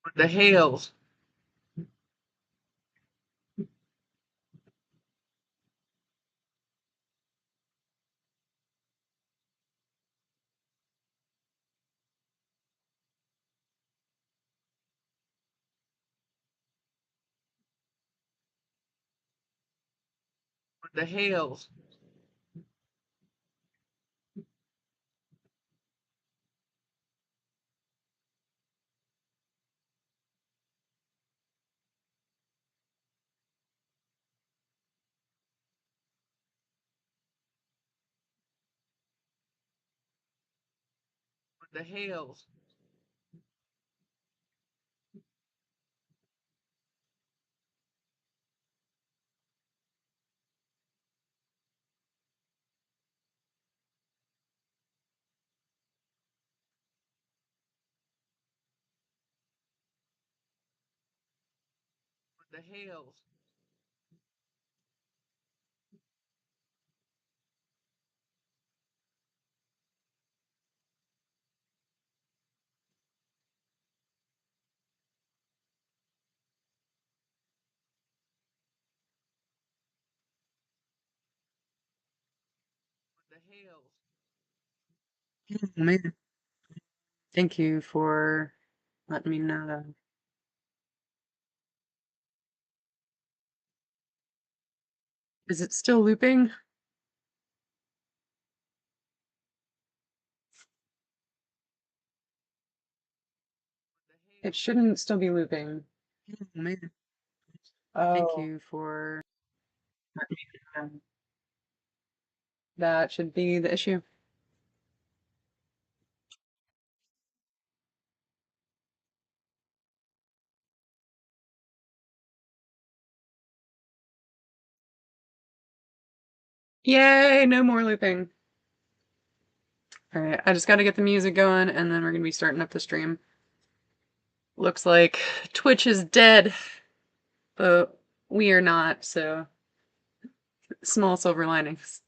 What the hell? What the hell? What the hell? What the hell? What the hell? Oh, man, thank you for letting me know that. Is it still looping? It shouldn't still be looping. Oh, man. Thank you for letting me know. That should be the issue. Yay, no more looping. All right, I just got to get the music going and then we're going to be starting up the stream. Looks like Twitch is dead, but we are not, so small silver linings.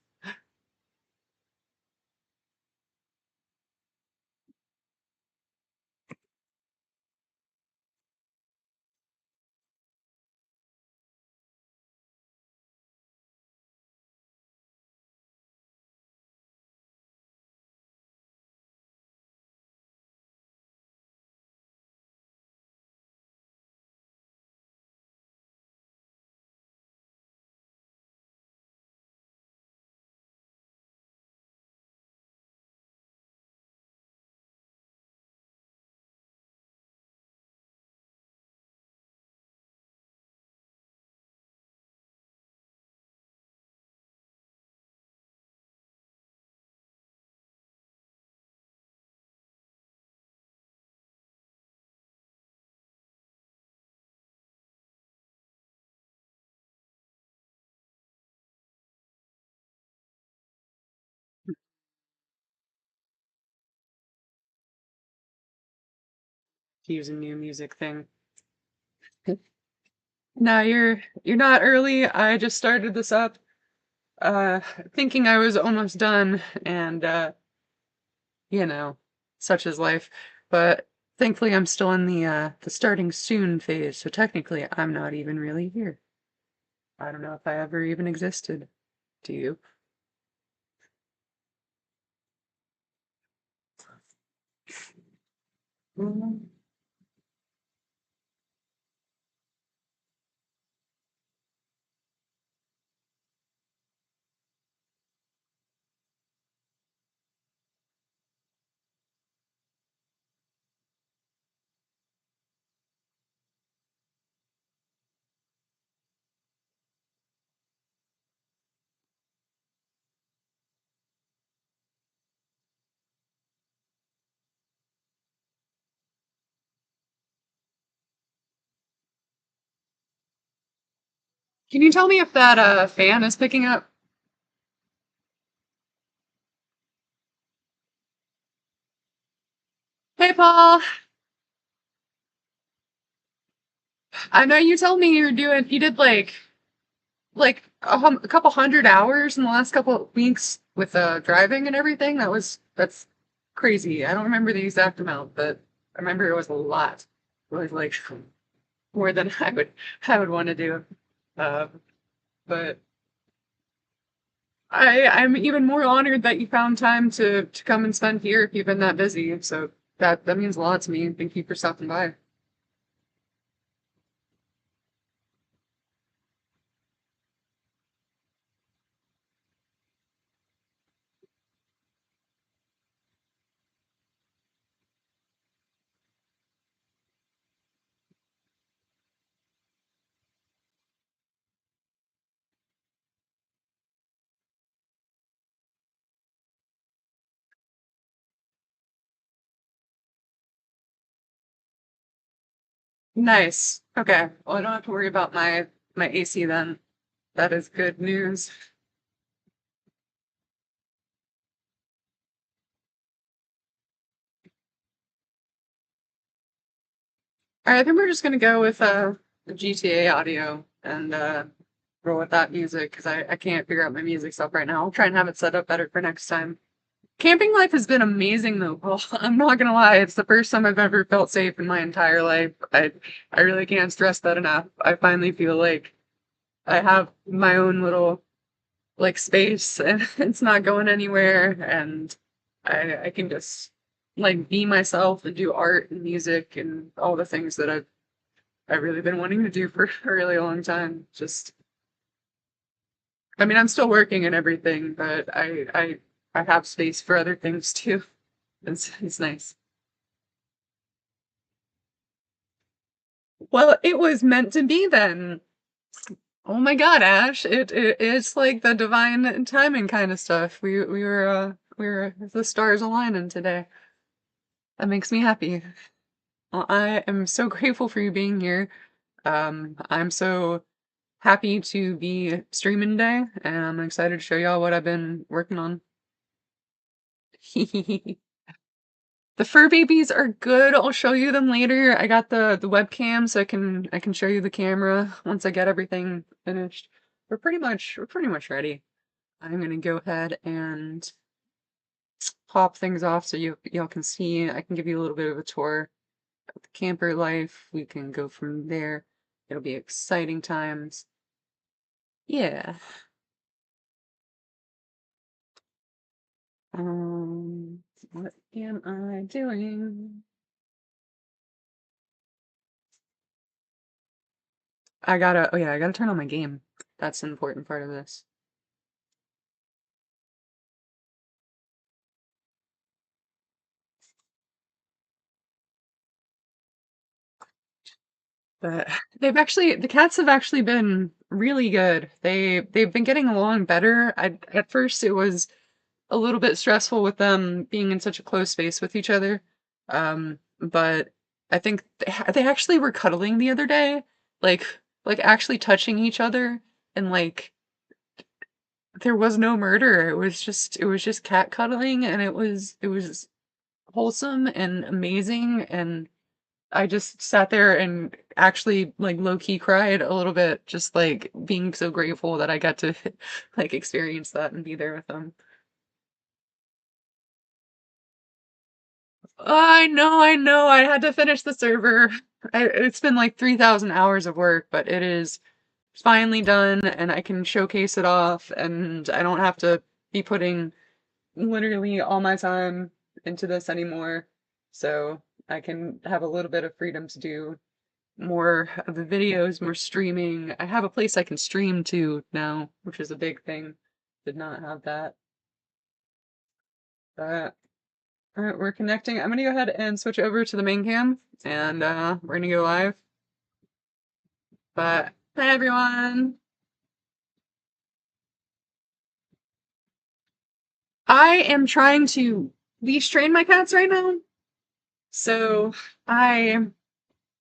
Use a new music thing. No, you're not early. I just started this up, uh, thinking I was almost done, and you know, such is life. But thankfully, I'm still in the starting soon phase, so technically, I'm not even really here. I don't know if I ever even existed. Do you? Mm. Can you tell me if that fan is picking up? Hey, Paul. I know you told me you did like a couple hundred hours in the last couple of weeks with driving and everything. That's crazy. I don't remember the exact amount, but I remember it was a lot. was like more than I would want to do. Um, but I'm even more honored that you found time to come and spend here if you've been that busy. So that means a lot to me. Thank you for stopping by. Nice. Okay. Well, I don't have to worry about my AC then. That is good news. All right, I think we're just gonna go with the GTA audio and roll with that music because I can't figure out my music stuff right now. I'll try and have it set up better for next time. Camping life has been amazing though. Well, I'm not gonna lie, it's the first time I've ever felt safe in my entire life. I really can't stress that enough. I finally feel like I have my own little like space and it's not going anywhere and I can just like be myself and do art and music and all the things that I've really been wanting to do for a really long time. Just I mean I'm still working and everything, but I have space for other things too. It's nice. Well, it was meant to be then. Oh my God, Ash. It's like the divine timing kind of stuff. We were the stars aligning today. That makes me happy. Well, I am so grateful for you being here. I'm so happy to be streaming today, and I'm excited to show y'all what I've been working on. The fur babies are good. I'll show you them later. I got the webcam so I can show you the camera once I get everything finished. We're pretty much ready. I'm gonna go ahead and pop things off so y'all can see. I can give you a little bit of a tour of the camper life. We can go from there. It'll be exciting times. Yeah. What am I doing? Oh yeah, I gotta turn on my game. That's an important part of this. But the cats have actually been really good. They've been getting along better. At first it was a little bit stressful with them being in such a close space with each other. But I think they actually were cuddling the other day, like like actually touching each other and like there was no murder. It was just cat cuddling and it was wholesome and amazing and I just sat there and actually like low key cried a little bit, just like being so grateful that I got to like experience that and be there with them. I know. I had to finish the server. It's been like 3,000 hours of work, but it is finally done and I can showcase it off and I don't have to be putting literally all my time into this anymore. So I can have a little bit of freedom to do more of the videos, more streaming. I have a place I can stream to now, which is a big thing. Did not have that. But all right, we're connecting. I'm gonna go ahead and switch over to the main cam and we're gonna go live. But hi everyone. I am trying to leash train my cats right now. So I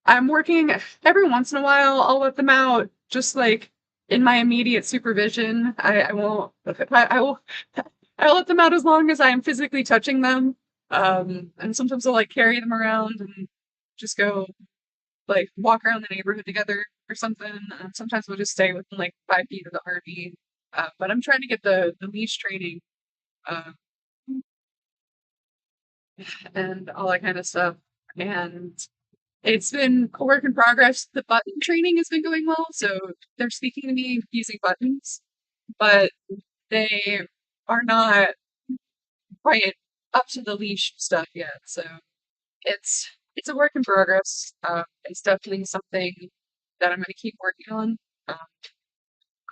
I'm working every once in a while. I'll let them out just like in my immediate supervision. I won't. I will. I'll let them out as long as I am physically touching them. And sometimes I'll like carry them around and just go like walk around the neighborhood together or something. And sometimes we'll just stay within like 5 feet of the RV. But I'm trying to get the leash training uh, and all that kind of stuff. And It's been a work in progress. The button training has been going well, so they're speaking to me using buttons, but they are not quite up to the leash stuff yet. So it's a work in progress. It's definitely something that I'm going to keep working on. Um,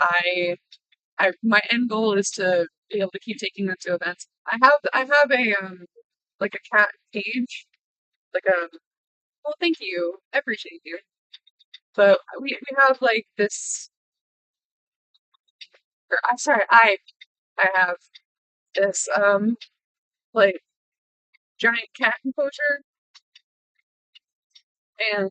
I my end goal is to be able to keep taking them to events. I have a like a cat cage, like a well, thank you, I appreciate you. But we have like this. Or, I'm sorry, I have this like giant cat enclosure, and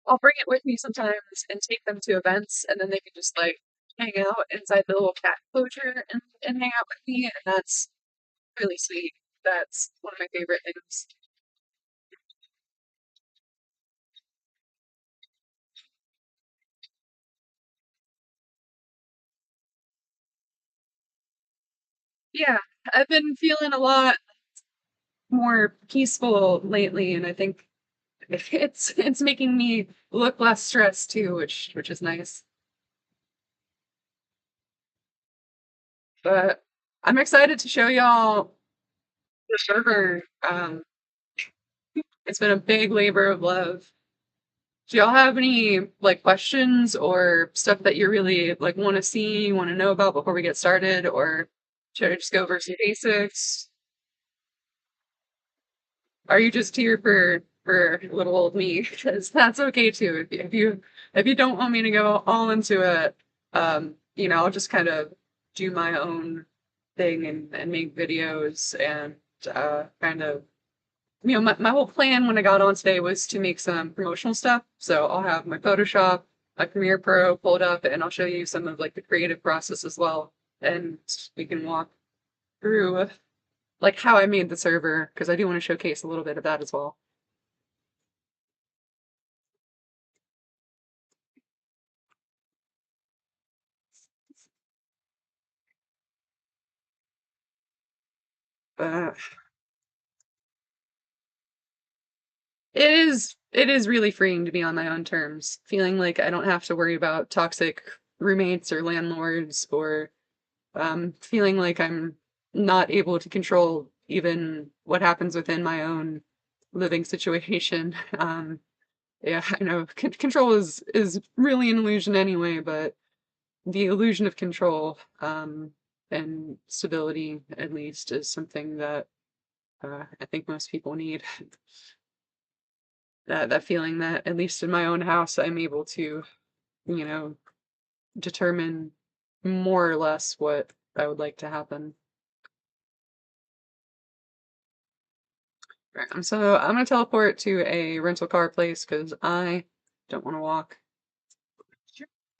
I'll bring it with me sometimes and take them to events, and then they can just like hang out inside the little cat enclosure and hang out with me, and that's really sweet. That's one of my favorite things. Yeah, I've been feeling a lot more peaceful lately, and I think it's making me look less stressed too, which is nice. But I'm excited to show y'all the server. It's been a big labor of love. Do y'all have any like questions or stuff that you really like want to see, want to know about before we get started, or should I just go over some basics? Are you just here for little old me? Because that's okay too. If you don't want me to go all into it, I'll just kind of do my own thing and make videos and kind of my whole plan when I got on today was to make some promotional stuff. So I'll have my Photoshop, my Premiere Pro pulled up, and I'll show you some of like the creative process as well. And we can walk through like how I made the server because I do want to showcase a little bit of that as well. But it is really freeing to be on my own terms, feeling like I don't have to worry about toxic roommates or landlords or feeling like I'm not able to control even what happens within my own living situation. Yeah, I know control is really an illusion anyway, but the illusion of control and stability, at least, is something that I think most people need. That feeling that, at least in my own house, I'm able to, you know, determine more or less what I would like to happen. Right, so I'm gonna teleport to a rental car place because I don't want to walk.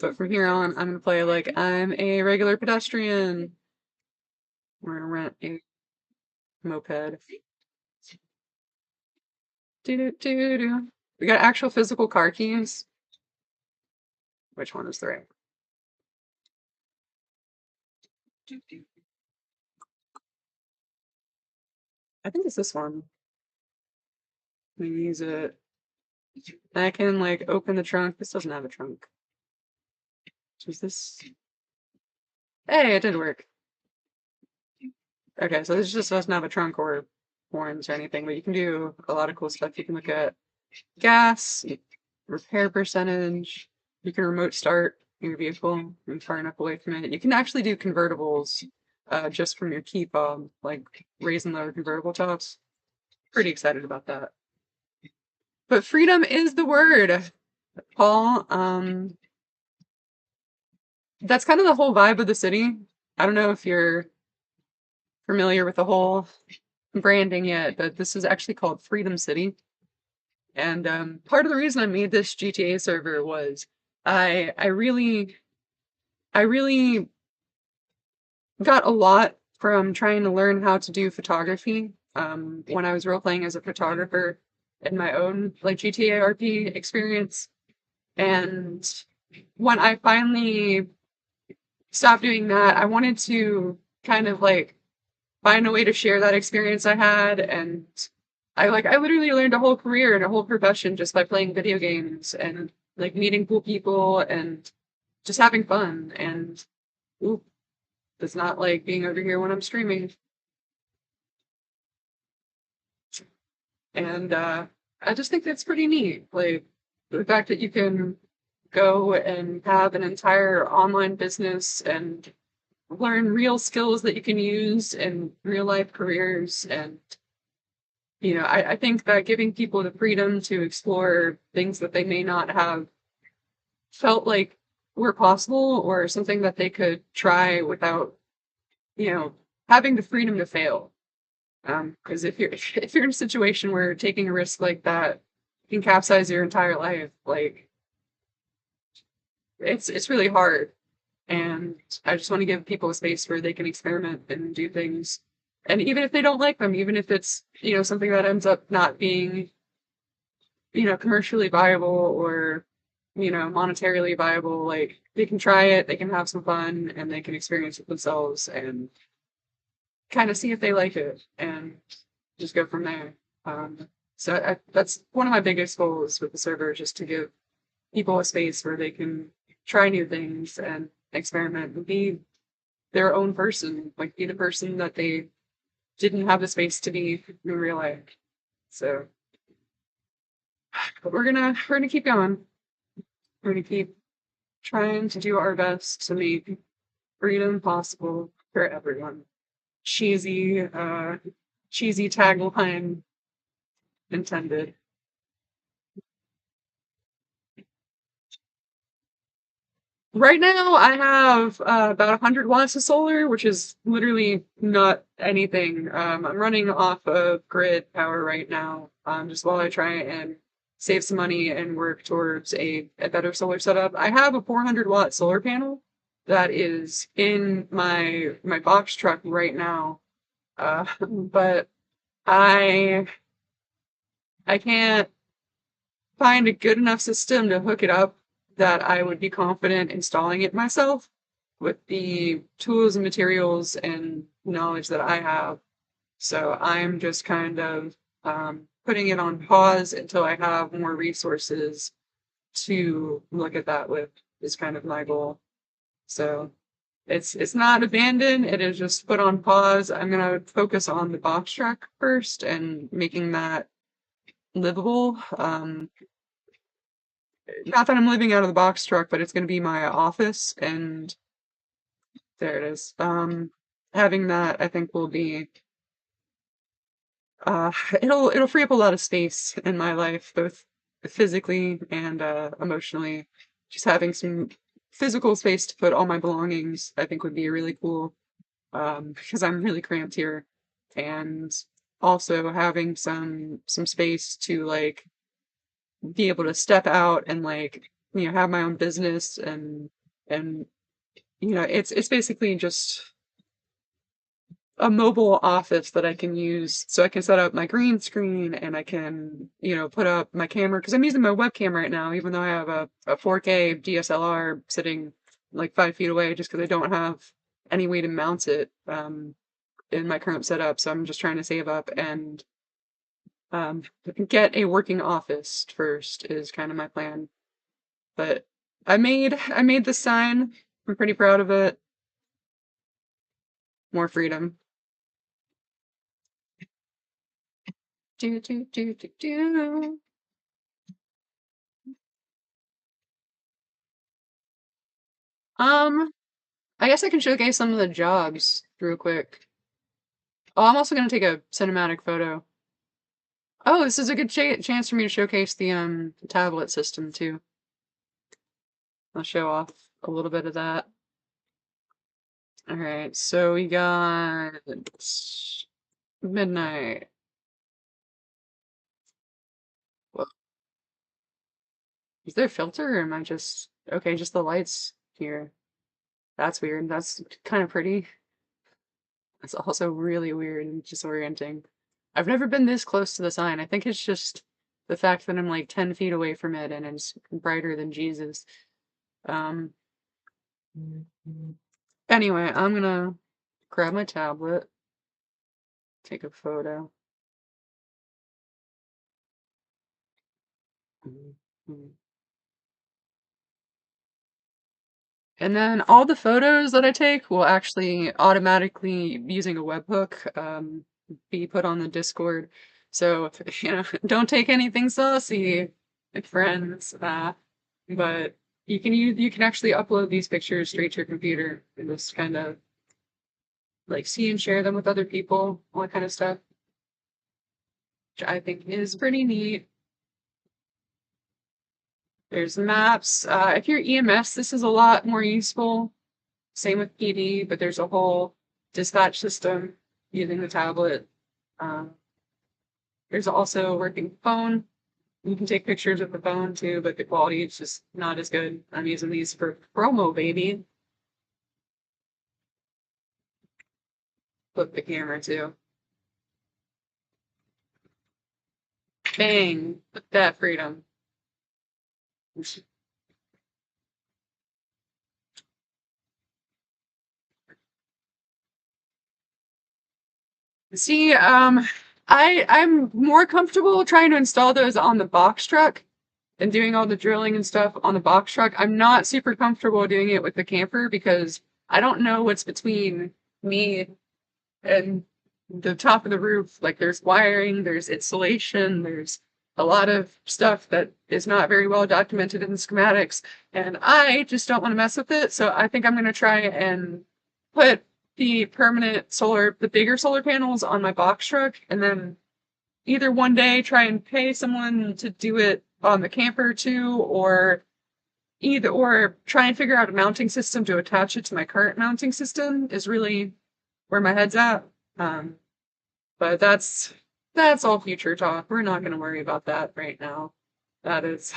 But from here on, I'm gonna play like I'm a regular pedestrian. We're gonna rent a moped. Do do do do. We got actual physical car keys. Which one is the right? I think it's this one. We use it. I can like open the trunk. This doesn't have a trunk. So is this? Hey, it did work. Okay, so this just doesn't have a trunk or horns or anything, but you can do a lot of cool stuff. You can look at gas, repair percentage. You can remote start your vehicle from far enough away from it. You can actually do convertibles just from your key fob, like raise and lower convertible tops. Pretty excited about that. But freedom is the word, Paul. That's kind of the whole vibe of the city. I don't know if you're familiar with the whole branding yet, but this is actually called Freedom City. And part of the reason I made this GTA server was I really got a lot from trying to learn how to do photography when I was role playing as a photographer in my own like GTA RP experience. And when I finally stopped doing that, I wanted to kind of like find a way to share that experience I had and I literally learned a whole career and a whole profession just by playing video games and like meeting cool people and just having fun. And ooh, it's not like being over here when I'm streaming. And I just think that's pretty neat. Like the fact that you can go and have an entire online business and learn real skills that you can use in real life careers. And, I think that giving people the freedom to explore things that they may not have felt like were possible or something that they could try without, you know, having the freedom to fail. Because if you're in a situation where taking a risk like that can capsize your entire life, like it's really hard. And I just want to give people a space where they can experiment and do things. And even if they don't like them, even if it's, something that ends up not being, commercially viable or, monetarily viable, like they can try it, they can have some fun, and they can experience it themselves and kind of see if they like it and just go from there. So that's one of my biggest goals with the server, just to give people a space where they can try new things and experiment and be their own person, like be the person that they didn't have the space to be in real life. So, but we're gonna keep going. We're gonna keep trying to do our best to make freedom possible for everyone. Cheesy, cheesy tagline intended. Right now, I have about 100 watts of solar, which is literally not anything. I'm running off of grid power right now, just while I try and save some money and work towards a better solar setup. I have a 400-watt solar panel that is in my box truck right now, but I I can't find a good enough system to hook it up that I would be confident installing it myself with the tools and materials and knowledge that I have. So I'm just kind of putting it on pause until I have more resources to look at that with, is kind of my goal. So it's not abandoned, it is just put on pause. I'm gonna focus on the box truck first and making that livable. Not that I'm living out of the box truck, but it's going to be my office, and there it is. Having that, I think, will be it'll free up a lot of space in my life, both physically and emotionally. Just having some physical space to put all my belongings, I think, would be really cool. Because I'm really cramped here, and also having some space to like be able to step out and like have my own business and it's basically just a mobile office that I can use, so I can set up my green screen and I can put up my camera because I'm using my webcam right now, even though I have a 4K DSLR sitting like 5 feet away, just because I don't have any way to mount it in my current setup. So I'm just trying to save up and um, get a working office first is kind of my plan. But I made the sign. I'm pretty proud of it. More freedom. Do do do do do. Um, I guess I can showcase some of the jobs real quick. Oh, I'm also gonna take a cinematic photo. Oh, this is a good chance for me to showcase the tablet system too. I'll show off a little bit of that. All right, so we got midnight. Whoa. Is there a filter or am I just okay? Just the lights here. That's weird. That's kind of pretty. It's also really weird and disorienting. I've never been this close to the sign. I think it's just the fact that I'm like 10 feet away from it and it's brighter than Jesus. Um, anyway, I'm gonna grab my tablet, take a photo. Mhm. And then all the photos that I take will actually automatically, using a webhook, be put on the Discord. So, don't take anything saucy, friends. But you can actually upload these pictures straight to your computer and just kind of like see and share them with other people, all that kind of stuff, which I think is pretty neat. There's maps. If you're EMS, this is a lot more useful. Same with PD, but there's a whole dispatch system using the tablet. Um, there's also a working phone. You can take pictures with the phone too, but the quality is just not as good. I'm using these for promo, baby. Flip the camera too. Bang! Look at that freedom. See, I'm more comfortable trying to install those on the box truck and doing all the drilling and stuff on the box truck. I'm not super comfortable doing it with the camper because I don't know what's between me and the top of the roof. Like there's wiring, there's insulation, there's a lot of stuff that is not very well documented in the schematics, and I just don't want to mess with it. So I think I'm going to try and put the bigger solar panels on my box truck, and then either one day try and pay someone to do it on the camper too, or try and figure out a mounting system to attach it to my current mounting system is really where my head's at. Um, but that's all future talk. We're not going to worry about that right now. That is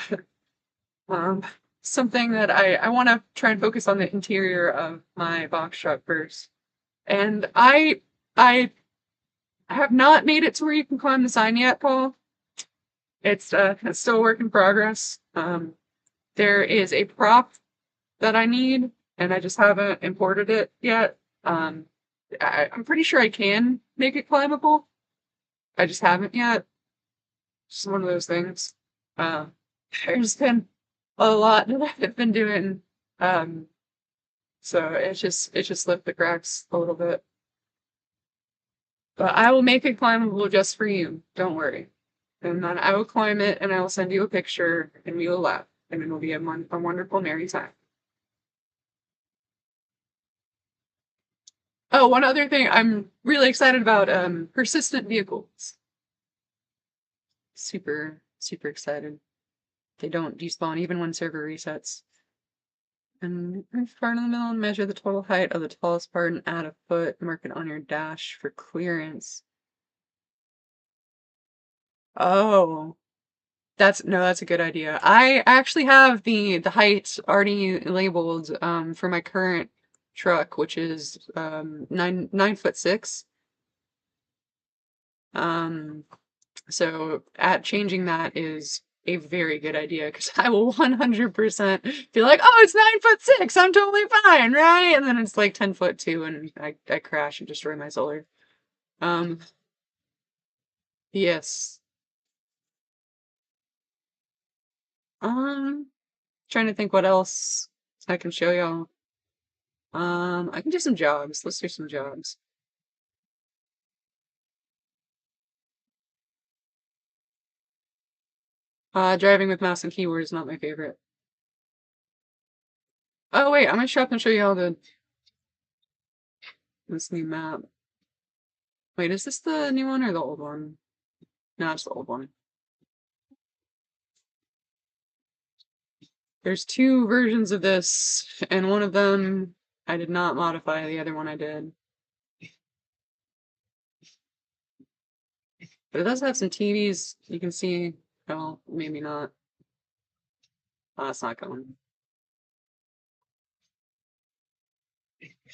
um, something that I want to try and focus on the interior of my box truck first. And I have not made it to where you can climb the sign yet, Paul. It's still a work in progress. There is a prop that I need, and I just haven't imported it yet. I'm pretty sure I can make it climbable. I just haven't yet. Just one of those things. Um, there's been a lot that I've been doing, um, so it's just slipped the cracks a little bit. But I will make it climbable just for you. Don't worry. And then I will climb it, and I will send you a picture, and we will laugh, and it will be a wonderful merry time. Oh, one other thing I'm really excited about, persistent vehicles. Super, super excited. They don't despawn even when server resets. And move part in the middle and measure the total height of the tallest part and add a foot. Mark it on your dash for clearance. Oh, that's a good idea. I actually have the height already labeled for my current truck, which is 9'6". Um, so at changing that is a very good idea because I will 100% be like, oh, it's 9'6". I'm totally fine, right? And then it's like 10'2", and I crash and destroy my solar. Um, yes. Um, trying to think what else I can show y'all. I can do some jogs. Let's do some jogs. Driving with mouse and keyboard is not my favorite. Oh wait, I'm gonna show up and show you all this new map. Wait, is this the new one or the old one? No, it's the old one. There's two versions of this, and one of them I did not modify, the other one I did. But it does have some TVs you can see. Well, maybe not. Oh, it's not going.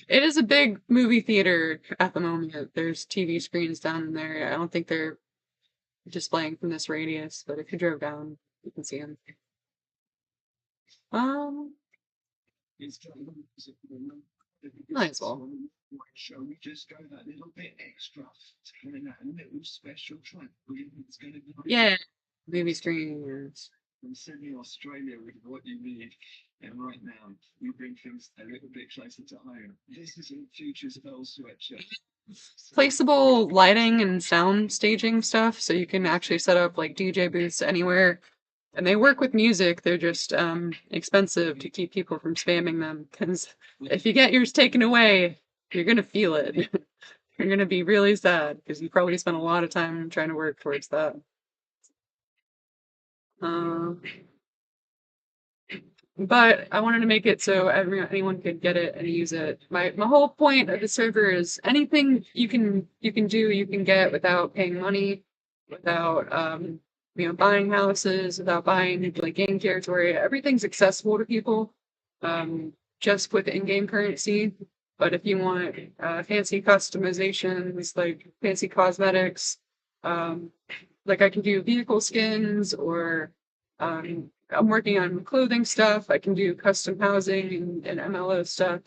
It is a big movie theater at the moment. There's TV screens down in there. I don't think they're displaying from this radius, but if you drove down, you can see them. Um, might as well. Yeah, movie screeners. from Sydney, Australia, with what you need. And right now, we bring things a little bit closer to home. This is a Future Spell sweatshirt. So, Placeable lighting and sound staging stuff, so you can actually set up like DJ booths anywhere. And they work with music, they're just expensive to keep people from spamming them. Because if you get yours taken away, you're gonna feel it. You're gonna be really sad because you probably spent a lot of time trying to work towards that. Uh, but I wanted to make it so anyone could get it and use it. My whole point of the server is anything you can do, you can get without paying money, without buying houses, without buying like game territory. Everything's accessible to people, just with in-game currency. But if you want fancy customizations, like fancy cosmetics, um, like I can do vehicle skins or I'm working on clothing stuff. I can do custom housing and MLO stuff.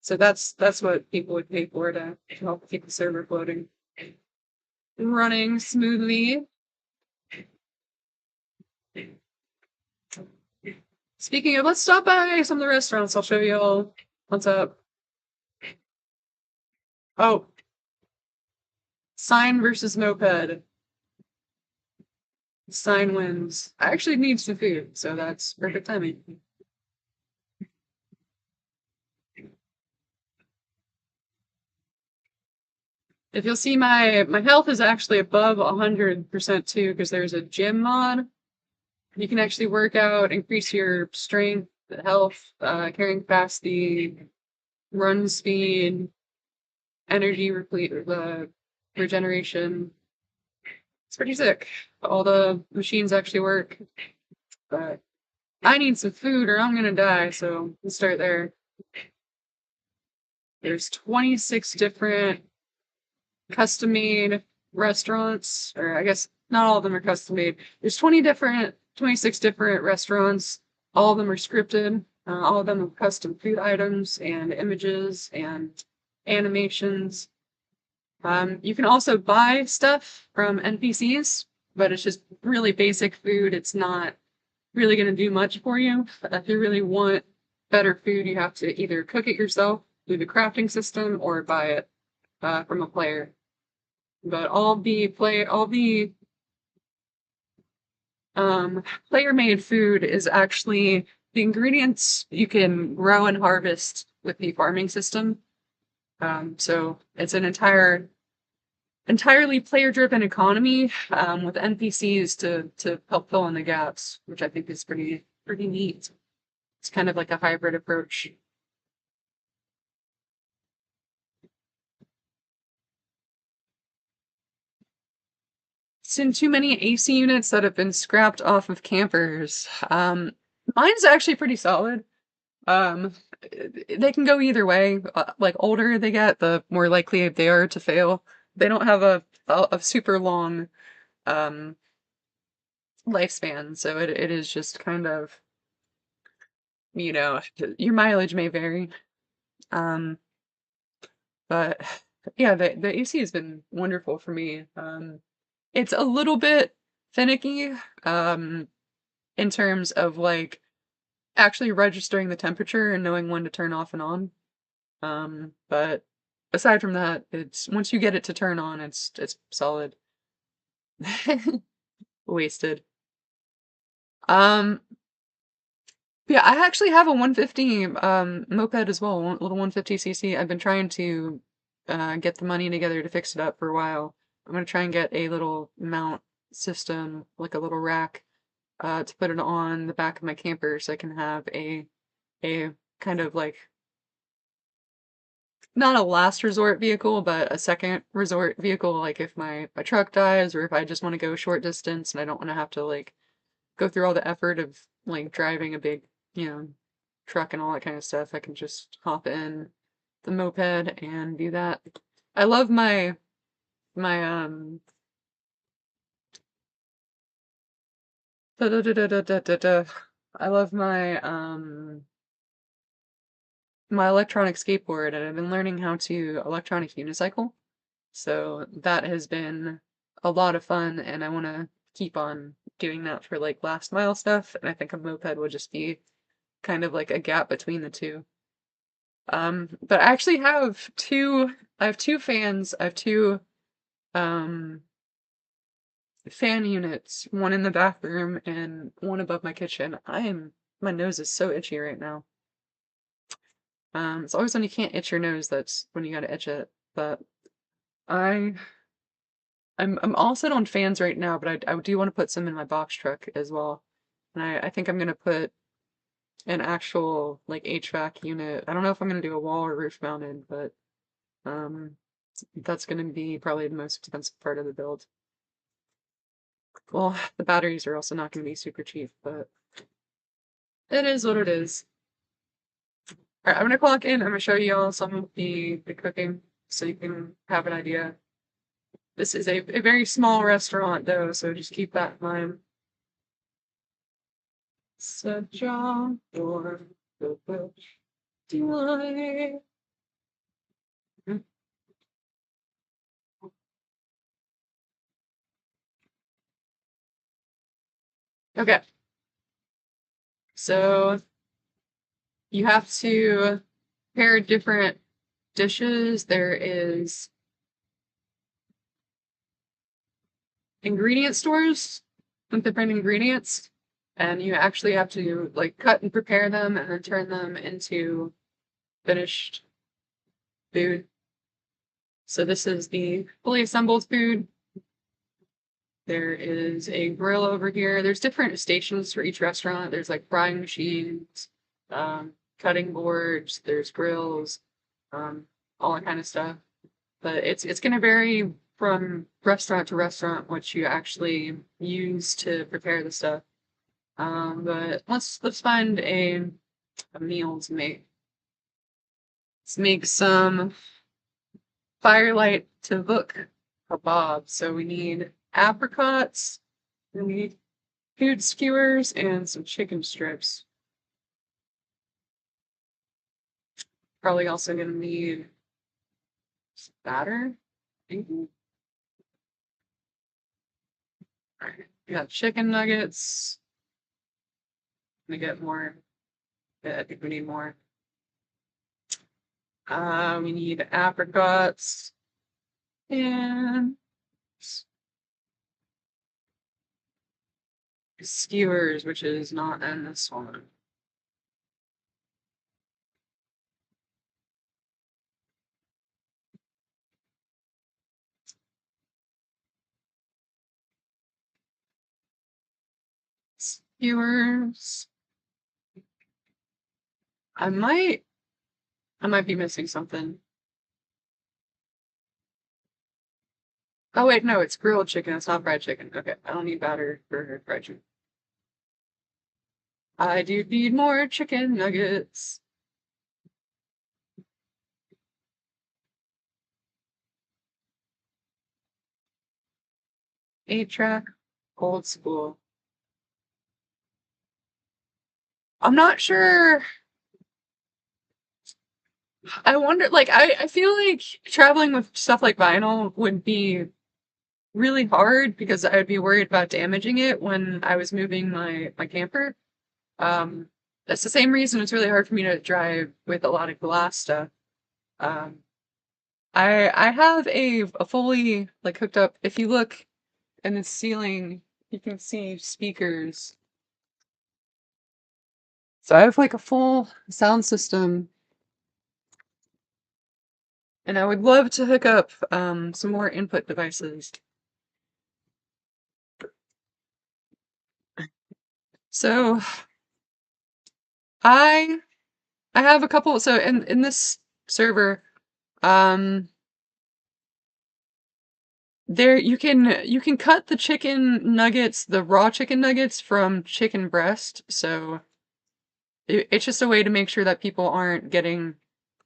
So that's what people would pay for to help keep the server floating and running smoothly. Speaking of, let's stop by some of the restaurants. I'll show you all what's up. Oh, sign versus moped. Sign wins. I actually need some food, so that's perfect timing. If you'll see, my health is actually above 100% too, because there's a gym mod. You can actually work out, increase your strength, health, carrying capacity, run speed, energy regeneration. It's pretty sick. All the machines actually work. But I need some food or I'm gonna die, so let's start there. There's 26 different custom-made restaurants, or I guess not all of them are custom-made. There's 26 different restaurants. All of them are scripted. All of them have custom food items and images and animations. You can also buy stuff from NPCs, but it's just really basic food. It's not really going to do much for you. If you really want better food, you have to either cook it yourself through the crafting system or buy it from a player. But all the player-made food is actually the ingredients you can grow and harvest with the farming system. So it's an entirely player-driven economy with NPCs to help fill in the gaps, which I think is pretty neat. It's kind of like a hybrid approach. Seen too many AC units that have been scrapped off of campers. Mine's actually pretty solid. Um, they can go either way. Like older they get, the more likely they are to fail. They don't have a super long um lifespan, so it is just kind of, you know, your mileage may vary. Um, but yeah, the AC has been wonderful for me. It's a little bit finicky, in terms of like actually registering the temperature and knowing when to turn off and on. But aside from that, it's once you get it to turn on, it's solid. Wasted. Um, yeah, I actually have a 150 moped as well, little 150cc. I've been trying to get the money together to fix it up for a while. I'm gonna try and get a little mount system, like a little rack, to put it on the back of my camper so I can have a kind of like not a last resort vehicle, but a second resort vehicle, like if my truck dies or if I just want to go short distance and I don't want to have to like go through all the effort of like driving a big, you know, truck and all that kind of stuff. I can just hop in the moped and do that. I love my da, da, da, da, da, da, da, da. I love my electronic skateboard and I've been learning how to electronic unicycle. So that has been a lot of fun and I want to keep on doing that for like last mile stuff, and I think a moped would just be kind of like a gap between the two. But I actually have I have two fans. I have two um fan units, one in the bathroom and one above my kitchen. My nose is so itchy right now. It's always when you can't itch your nose that's when you gotta itch it. But I I'm all set on fans right now, but I do want to put some in my box truck as well. And I think I'm gonna put an actual like HVAC unit. I don't know if I'm gonna do a wall or roof mounted, but um that's gonna be probably the most expensive part of the build. Well, the batteries are also not gonna be super cheap, but it is what it is. All right, I'm gonna clock in. I'm gonna show you all some of the cooking so you can have an idea. This is a very small restaurant though, so just keep that in mind. Such a wonderful delight. Okay, so you have to pair different dishes. There is ingredient stores with different ingredients, and you actually have to like cut and prepare them and then turn them into finished food. So this is the fully assembled food. There is a grill over here. There's different stations for each restaurant. There's like frying machines, cutting boards, there's grills, all that kind of stuff. But it's gonna vary from restaurant to restaurant what you actually use to prepare the stuff. But let's find a meal to make. Let's make some firelight to look kebab. So we need apricots, we need food skewers, and some chicken strips. Probably also gonna need some batter, maybe. Alright, we got chicken nuggets. We get more. Yeah, I think we need more. We need apricots and skewers, which is not in this one. Skewers. I might I might be missing something. Oh wait, no, it's grilled chicken, it's not fried chicken. Okay, I don't need batter for fried chicken. I do need more chicken nuggets. 8-track, old school. I'm not sure. I wonder, like, I feel like traveling with stuff like vinyl would be really hard because I would be worried about damaging it when I was moving my camper. Um, that's the same reason it's really hard for me to drive with a lot of glass stuff. Um, I have a fully like hooked up. If you look in the ceiling, you can see speakers. So I have like a full sound system, and I would love to hook up some more input devices. So I I have a couple. So in this server, um, there you can cut the chicken nuggets, the raw chicken nuggets from chicken breast. So it's just a way to make sure that people aren't getting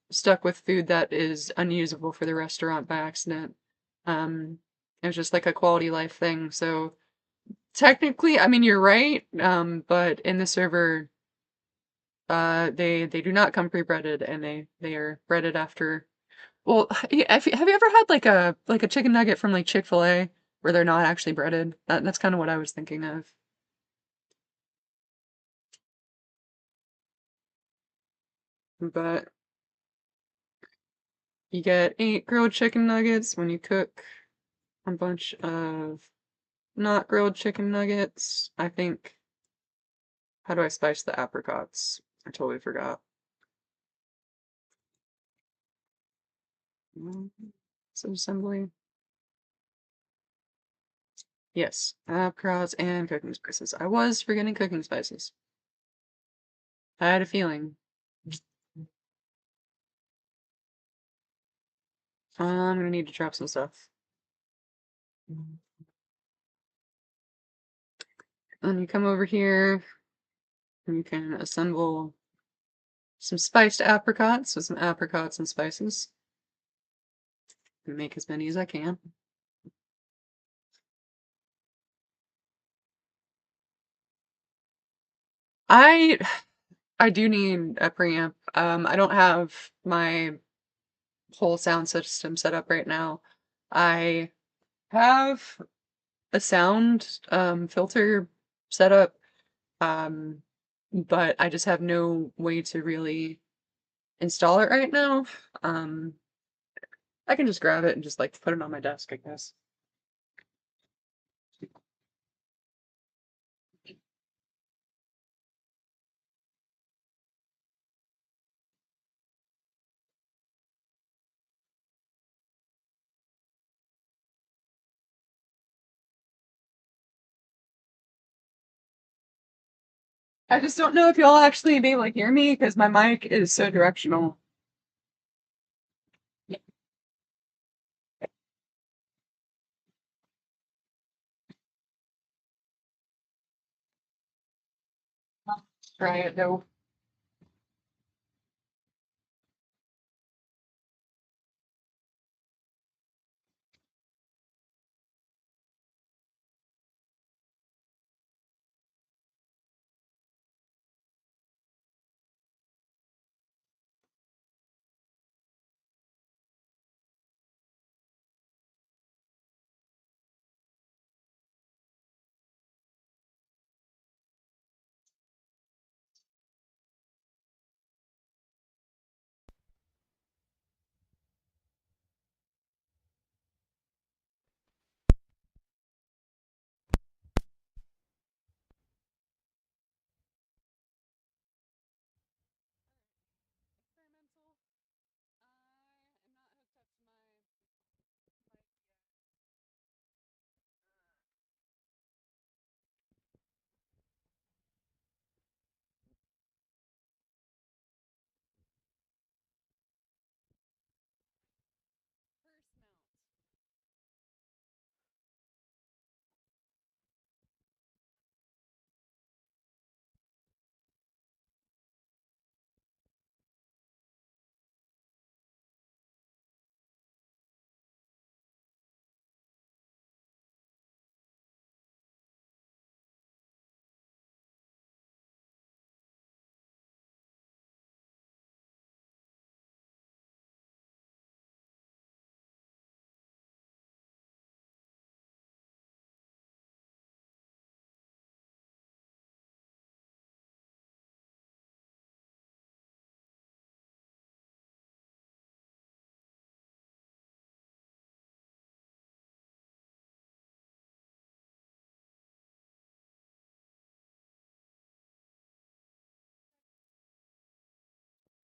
stuck with food that is unusable for the restaurant by accident. Um, it was just like a quality life thing. So technically, I mean, you're right. But in the server, they do not come pre-breaded, and they are breaded after. Well, have you ever had like a chicken nugget from like Chick-fil-A where they're not actually breaded. That's kind of what I was thinking of. But you get 8 grilled chicken nuggets when you cook a bunch of not grilled chicken nuggets. I think, how do I spice the apricots? I totally forgot. Mm, Some assembly. Yes, apricots and cooking spices. I was forgetting cooking spices. I had a feeling. I'm gonna need to drop some stuff. And you come over here and you can assemble some spiced apricots with some apricots and spices. Make as many as I can. I I do need a preamp. I don't have my whole sound system set up right now. I have a sound filter set up, um, but I just have no way to really install it right now. Um, I can just grab it and just like put it on my desk, I guess. I just don't know if y'all actually be able to hear me because my mic is so directional. Try it though.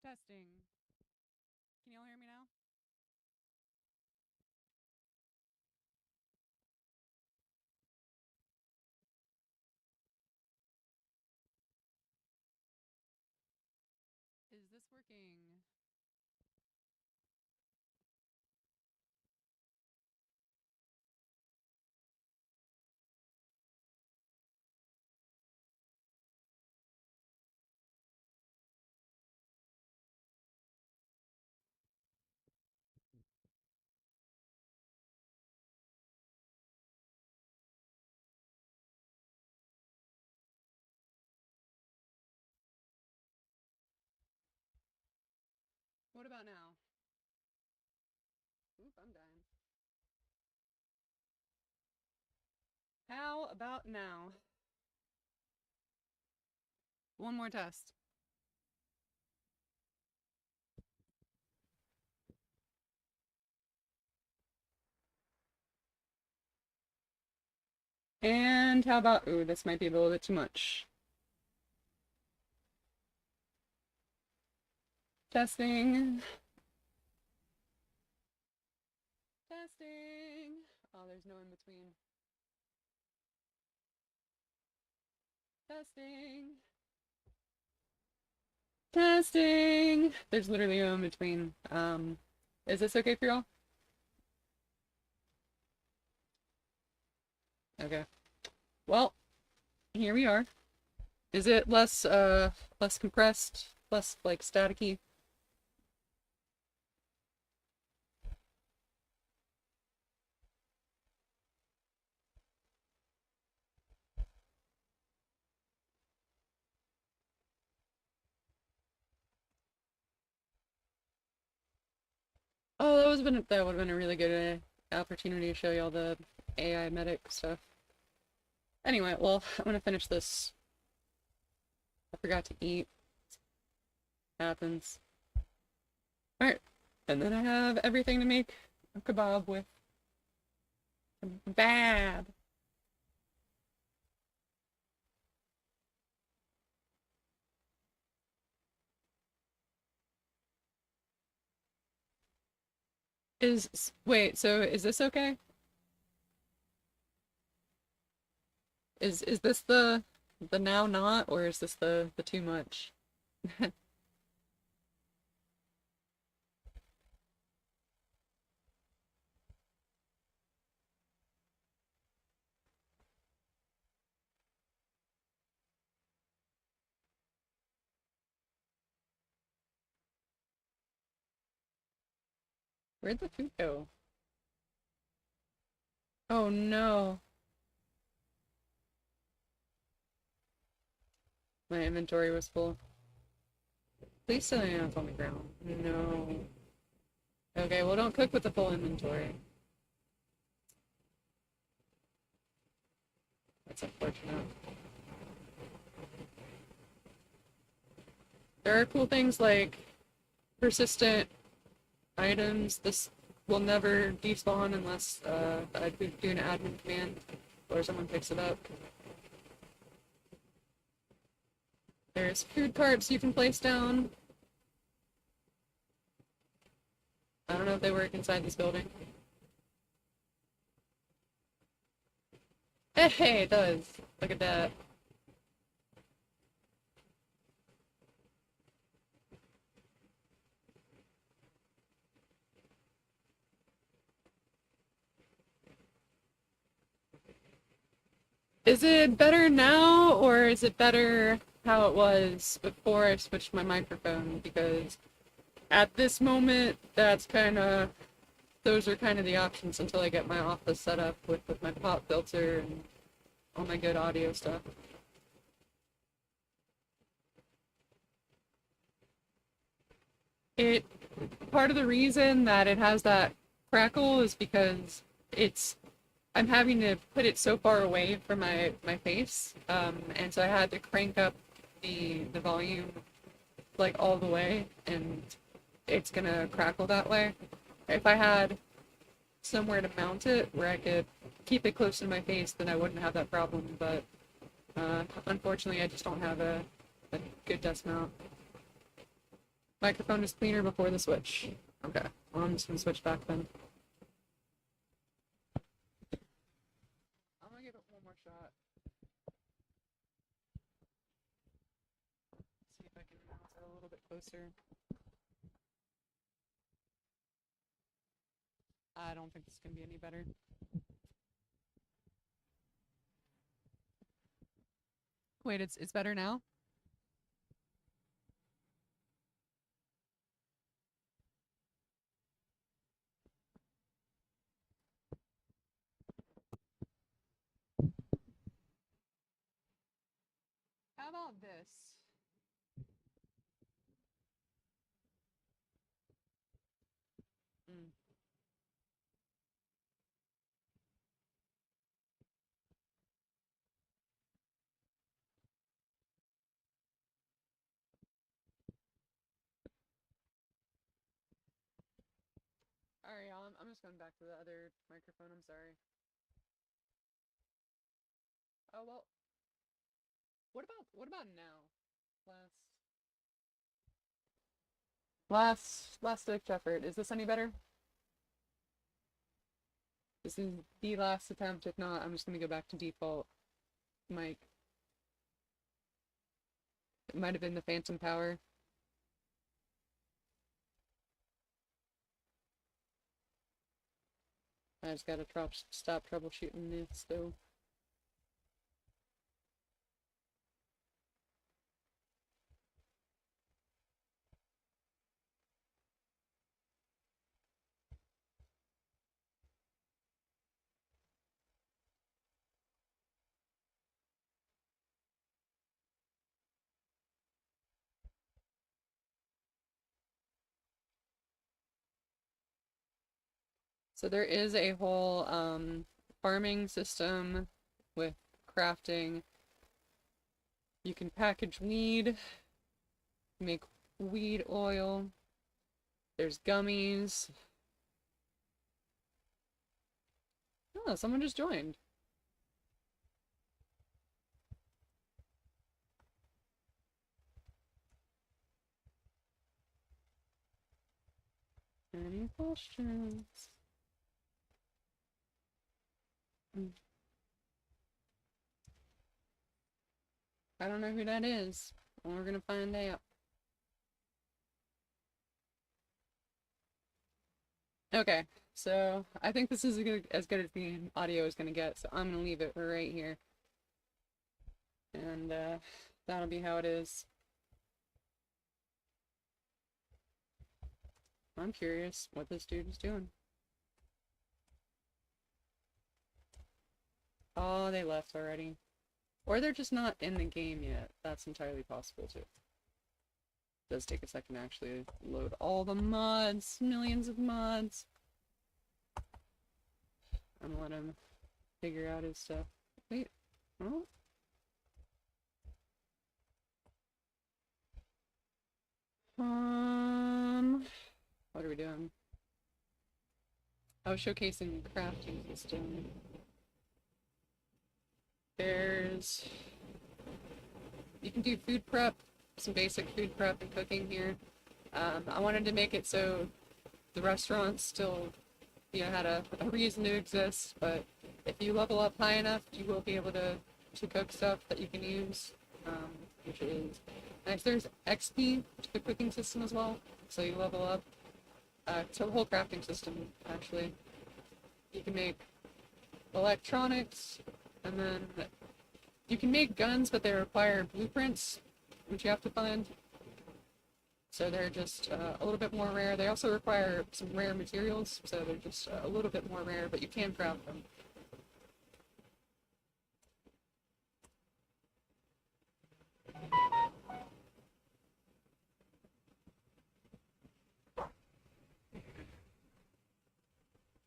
Testing. Can y'all hear me now? Is this working? What about now? Oop, I'm dying. How about now? One more test. And how about, ooh, this might be a little bit too much. Testing. Testing. Oh, there's no in between. Testing. Testing. There's literally no in between. Is this okay for y'all? Okay. Well, here we are. Is it less compressed, less like staticky? Oh, that would have been a really good opportunity to show y'all the AI medic stuff. Anyway, well, I'm gonna finish this. I forgot to eat. Happens. Alright. And then I have everything to make a kebab with. Bad. Wait, so is this okay? Is this the now not, or is this the too much? Where'd the food go? Oh no. My inventory was full. Please tell me it's on the ground. No. Okay, well don't cook with the full inventory. That's unfortunate. There are cool things like persistent items. This will never despawn unless I do an admin command or someone picks it up. There's food carts you can place down. I don't know if they work inside this building. Hey, it does. Look at that. Is it better now, or is it better how it was before I switched my microphone? Because at this moment, those are kind of the options until I get my office set up with my pop filter and all my good audio stuff. It Part of the reason that it has that crackle is because it's I'm having to put it so far away from my face, and so I had to crank up the volume like all the way, and it's gonna crackle that way. If I had somewhere to mount it where I could keep it close to my face, then I wouldn't have that problem. But unfortunately, I just don't have a good desk mount. Microphone is cleaner before the switch. Okay, well, I'm just gonna switch back then. I'm gonna give it one more shot. See if I can mount it a little bit closer. I don't think this is gonna be any better. Wait, it's better now? How about this? Mm. I'm just going back to the other microphone. I'm sorry. Oh well. What about now? Last last ditch effort. Is this any better? This is the last attempt. If not, I'm just gonna go back to default mic. It might have been the phantom power. I just gotta stop troubleshooting this though. So there is a whole farming system with crafting. You can package weed, make weed oil. There's gummies. Oh, someone just joined. Any questions? I don't know who that is. We're gonna find out. Okay, so I think this is as good as the audio is gonna get, so I'm gonna leave it right here. And that'll be how it is. I'm curious what this dude is doing. Oh, they left already. Or they're just not in the game yet. That's entirely possible too. It does take a second to actually load all the mods, millions of mods. I'm gonna let him figure out his stuff. Wait, oh. What are we doing? I was showcasing the crafting system. You can do food prep, some basic food prep and cooking here. I wanted to make it so the restaurants still, had a reason to exist, but if you level up high enough, you will be able to cook stuff that you can use, which is nice. There's XP to the cooking system as well, so you level up to the whole crafting system, actually. You can make electronics, and then you can make guns, but they require blueprints, which you have to find. So they're just a little bit more rare. They also require some rare materials, so they're just a little bit more rare, but you can craft them.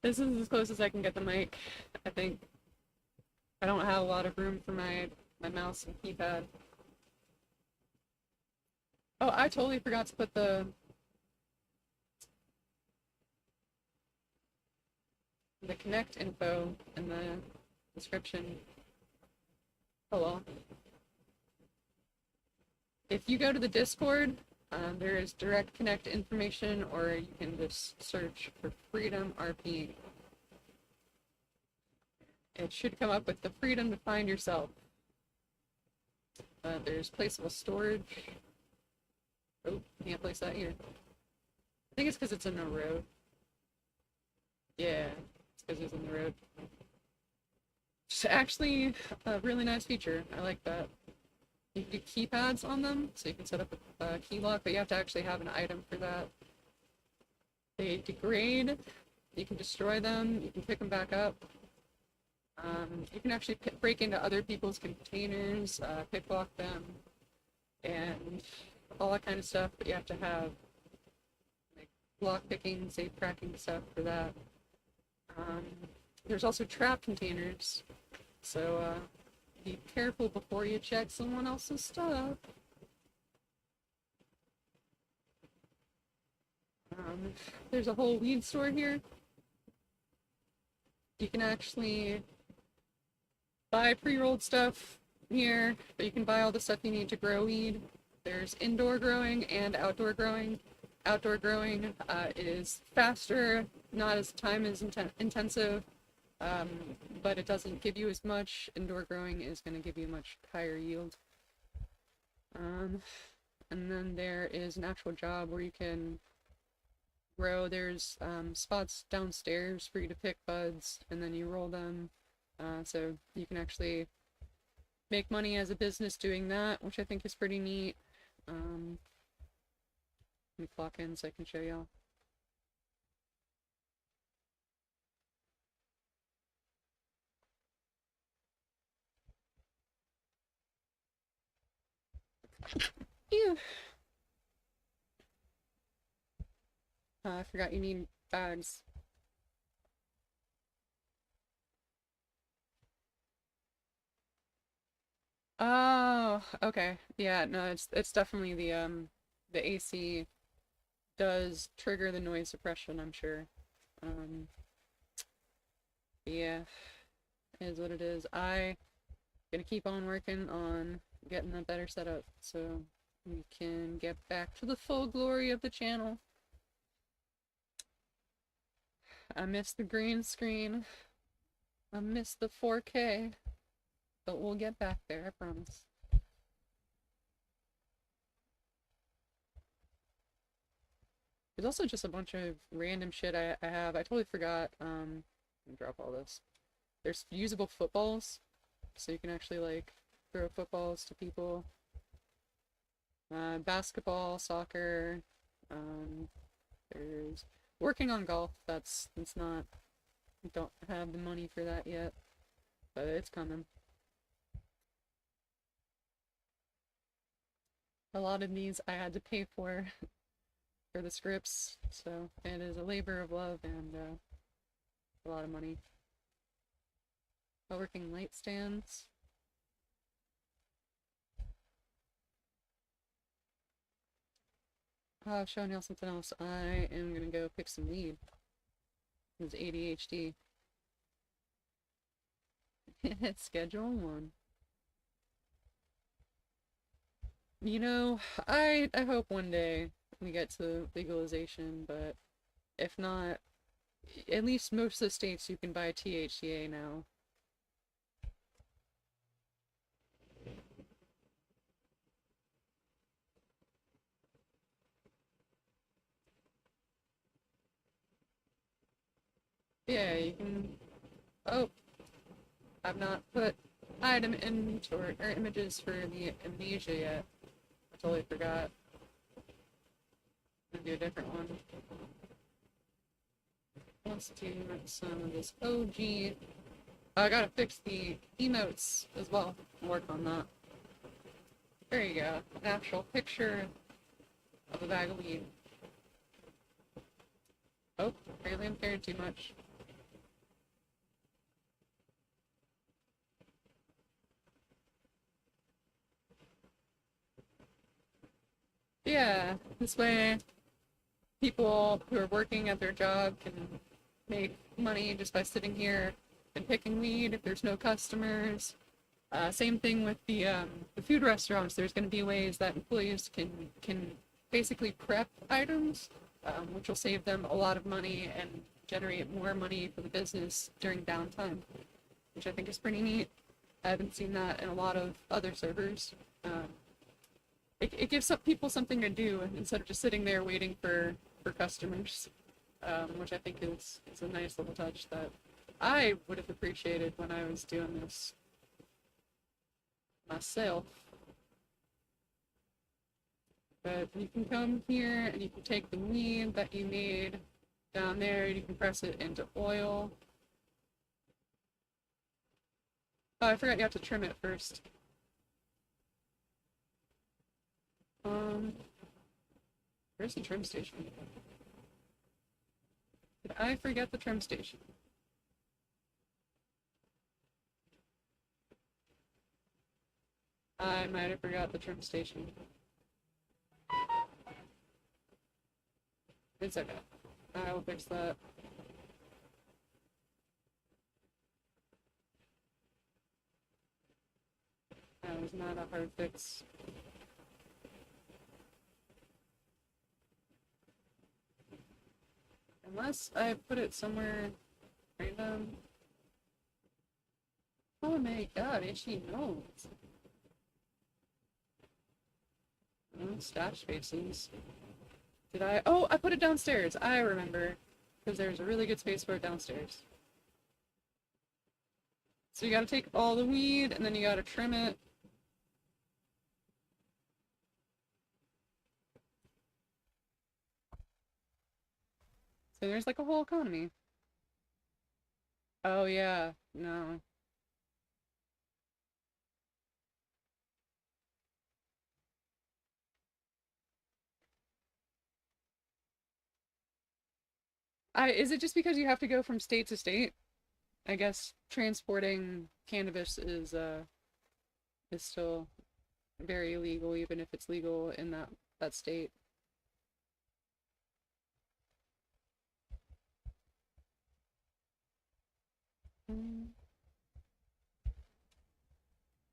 This is as close as I can get the mic. I think I don't have a lot of room for my mouse and keypad. Oh, I totally forgot to put the Connect info in the description. Oh well. If you go to the Discord, there is direct connect information, or you can just search for Freedom RP. It should come up with the freedom to find yourself. There's placeable storage. Oh, can't place that here. I think it's because it's in the road. Yeah, it's because it's in the road. It's actually a really nice feature. I like that. You can do keypads on them, so you can set up a key lock, but you have to actually have an item for that. They degrade. You can destroy them. You can pick them back up. You can actually break into other people's containers, picklock them, and all that kind of stuff, but you have to have like lock picking, safe cracking stuff for that. There's also trap containers, so be careful before you check someone else's stuff. There's a whole weed store here. You can actually buy pre-rolled stuff here, but you can buy all the stuff you need to grow weed. There's indoor growing and outdoor growing. Outdoor growing is faster, not as time is intensive, um, but it doesn't give you as much. Indoor growing is going to give you much higher yield. Um, and then there is an actual job where you can grow. There's spots downstairs for you to pick buds, and then you roll them. So you can actually make money as a business doing that, which I think is pretty neat. Um, Let me clock in so I can show y'all. Ew. I forgot you need bags. Oh, okay. Yeah, no, it's definitely the AC does trigger the noise suppression, I'm sure. Um, yeah, it is what it is. I gonna keep on working on getting that better set up so we can get back to the full glory of the channel. I miss the green screen. I miss the 4K, but we'll get back there, I promise. There's also just a bunch of random shit I have. I totally forgot. Let me drop all this. There's usable footballs, so you can actually like throw footballs to people. Basketball, soccer. Um, there's working on golf. That's not. I don't have the money for that yet, but it's coming. A lot of these I had to pay for the scripts, so it is a labor of love and a lot of money. Working light stands. Showing y'all something else. I am gonna go pick some weed. It's ADHD. Schedule 1. You know, I hope one day we get to legalization, but if not, at least most of the states you can buy THCA now. Yeah, you can. Oh, I've not put item inventory or images for the amnesia yet. I totally forgot. I'm gonna do a different one. Let's do some of this OG. I gotta fix the emotes as well. Work on that. There you go. An actual picture of a bag of weed. Oh, apparently I'm carrying too much. Yeah, this way people who are working at their job can make money just by sitting here and picking weed if there's no customers. Same thing with the food restaurants. There's going to be ways that employees can basically prep items, which will save them a lot of money and generate more money for the business during downtime, which I think is pretty neat. I haven't seen that in a lot of other servers. It gives some people something to do instead of just sitting there waiting for customers, which I think is a nice little touch that I would have appreciated when I was doing this myself. But you can come here and you can take the weed that you made down there, you can press it into oil. Oh, I forgot you have to trim it first. Um, where's the trim station? Did I forget the trim station? I might have forgot the trim station. It's okay. I will fix that. That was not a hard fix. Unless I put it somewhere random. Oh my god, itchy nose. Oh, stash spaces. Did I? Oh, I put it downstairs. I remember. Because there's a really good space for it downstairs. So you gotta take all the weed and then you gotta trim it. So there's like a whole economy. Oh yeah, no. Is it just because you have to go from state to state? I guess transporting cannabis is still very illegal, even if it's legal in that state. Mm.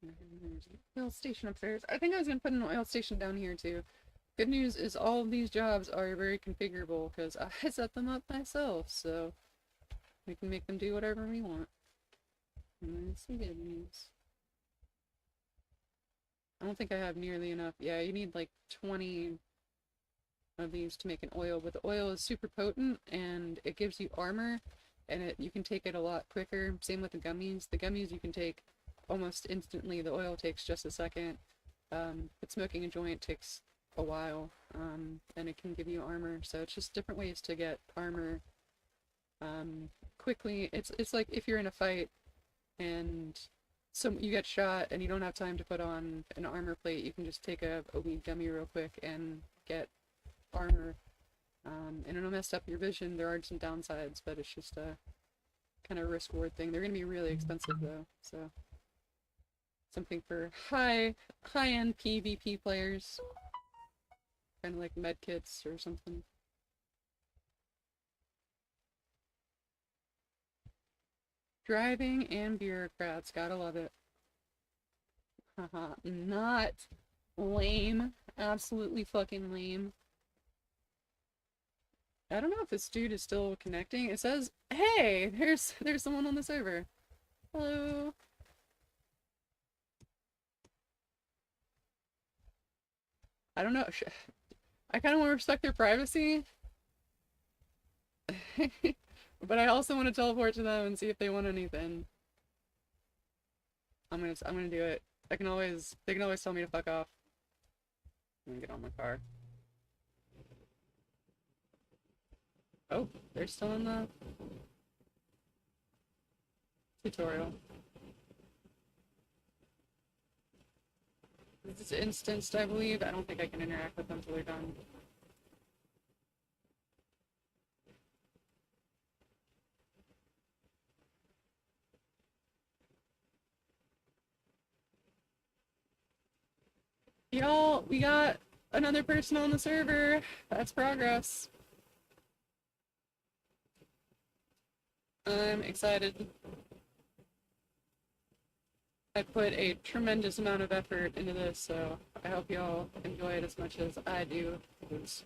There's an oil station upstairs. I think I was gonna put an oil station down here too. Good news is all of these jobs are very configurable because I set them up myself, so we can make them do whatever we want. And that's the good news. I don't think I have nearly enough. Yeah, you need like 20 of these to make an oil, but the oil is super potent and it gives you armor and you can take it a lot quicker. Same with the gummies. The gummies you can take almost instantly. The oil takes just a second. But smoking a joint takes a while, and it can give you armor. So it's just different ways to get armor quickly. It's like if you're in a fight and you get shot and you don't have time to put on an armor plate, you can just take a weed gummy real quick and get armor. And it'll mess up your vision. There are some downsides, but it's just a kind of risk reward thing. They're gonna be really expensive though, so something for high end PvP players, kind of like med kits or something. Driving and bureaucrats, gotta love it. Haha, not lame. Absolutely fucking lame. I don't know if this dude is still connecting. It says, "Hey, there's someone on the server. Hello." I don't know. I kind of want to respect their privacy, but I also want to teleport to them and see if they want anything. I'm gonna do it. They can always tell me to fuck off. I'm gonna get on my car. Oh, they're still in the tutorial. This is instanced, I believe. I don't think I can interact with them until they're done. Y'all, we got another person on the server. That's progress. I'm excited. I put a tremendous amount of effort into this, so I hope y'all enjoy it as much as I do. Because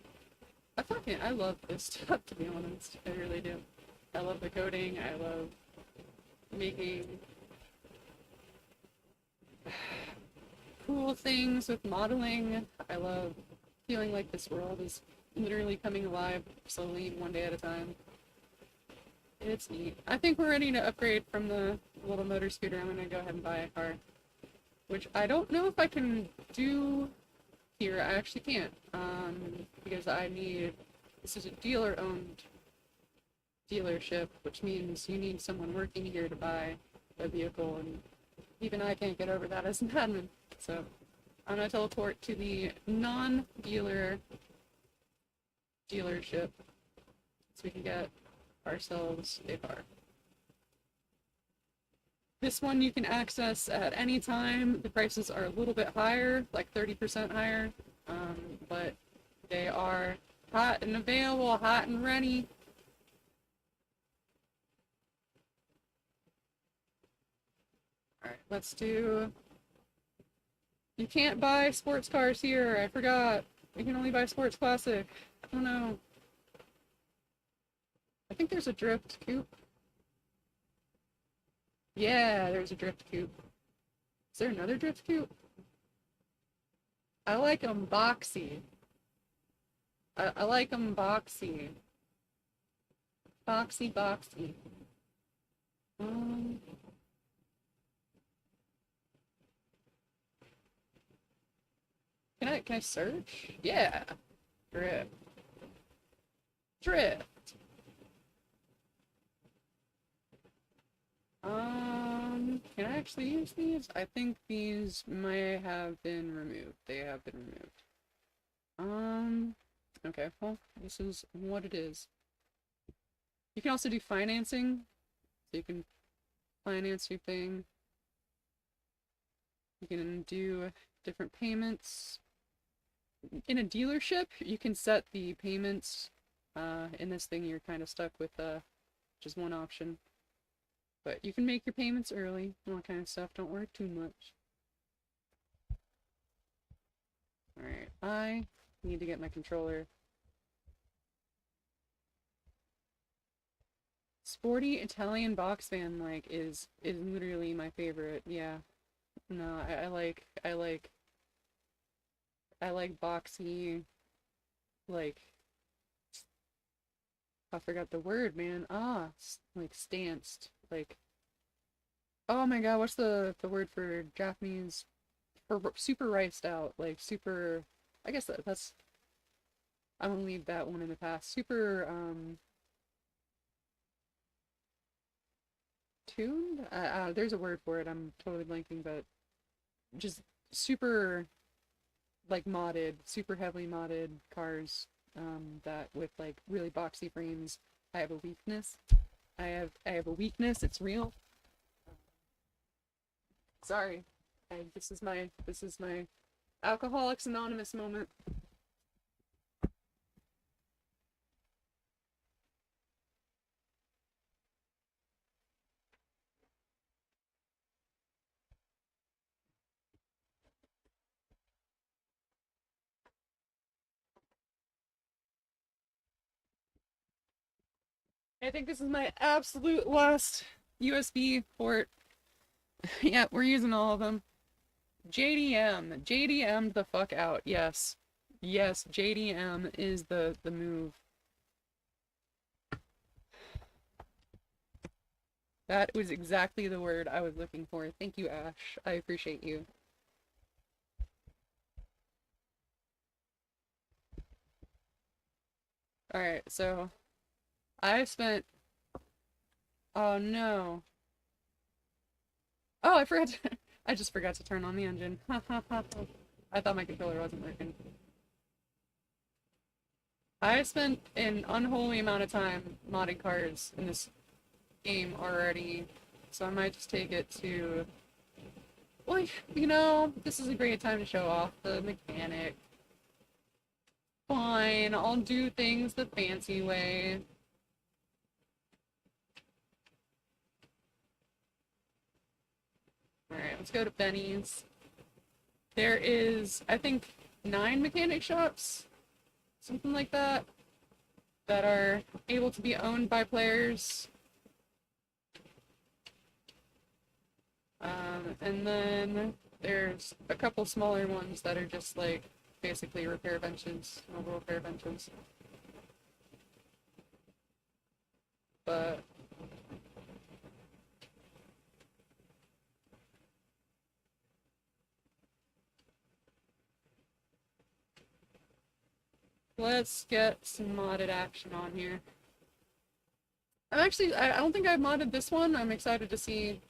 I love this stuff, to be honest. I really do. I love the coding. I love making cool things with modeling. I love feeling like this world is literally coming alive slowly, one day at a time. It's neat. I think we're ready to upgrade from the little motor scooter. I'm gonna go ahead and buy a car, which I don't know if I can do here. I actually can't, because this is a dealer-owned dealership, which means you need someone working here to buy a vehicle, and even I can't get over that as an admin. So I'm gonna teleport to the non-dealer dealership so we can get ourselves a car. This one you can access at any time. The prices are a little bit higher, like 30% higher, but they are hot and available, hot and ready. Alright, let's do You can't buy sports cars here. I forgot. You can only buy sports classic. Oh no. I think there's a drift coupe. Yeah, there's a drift coupe. Is there another drift coupe? I like them boxy. I like them boxy. Boxy, boxy. Um, can I search? Yeah. Drift. Drift. Can I actually use these? I think these may have been removed. They have been removed. Um, okay, well, this is what it is. You can also do financing, so you can finance your thing. You can do different payments. In a dealership, you can set the payments. In this thing, you're kind of stuck with just one option. But you can make your payments early, all that kind of stuff. Don't worry too much. Alright, I need to get my controller. Sporty Italian box fan like is literally my favorite. Yeah. No, I like boxy, like I forgot the word, man. Like stanced. Like, oh my god, what's the word for Japanese for super riced out? Like super. I guess that's. I'm gonna leave that one in the past. Super tuned. There's a word for it. I'm totally blanking, but just super like modded, super heavily modded cars. That with like really boxy frames. I have a weakness. I have a weakness. It's real. Sorry. This is my Alcoholics Anonymous moment. I think this is my absolute last USB port. Yeah, we're using all of them. JDM. JDM'd the fuck out. Yes. Yes, JDM is the move. That was exactly the word I was looking for. Thank you, Ash. I appreciate you. Alright, so I spent. Oh no. Oh, I forgot to. I just forgot to turn on the engine. I thought my controller wasn't working. I spent an unholy amount of time modding cars in this game already, so I might just take it to. Well, this is a great time to show off the mechanic. Fine, I'll do things the fancy way. Alright, let's go to Benny's. There is, I think, 9 mechanic shops, something like that, that are able to be owned by players. And then there's a couple smaller ones that are just like basically repair benches, mobile repair benches. But let's get some modded action on here. I don't think I've modded this one. I'm excited to see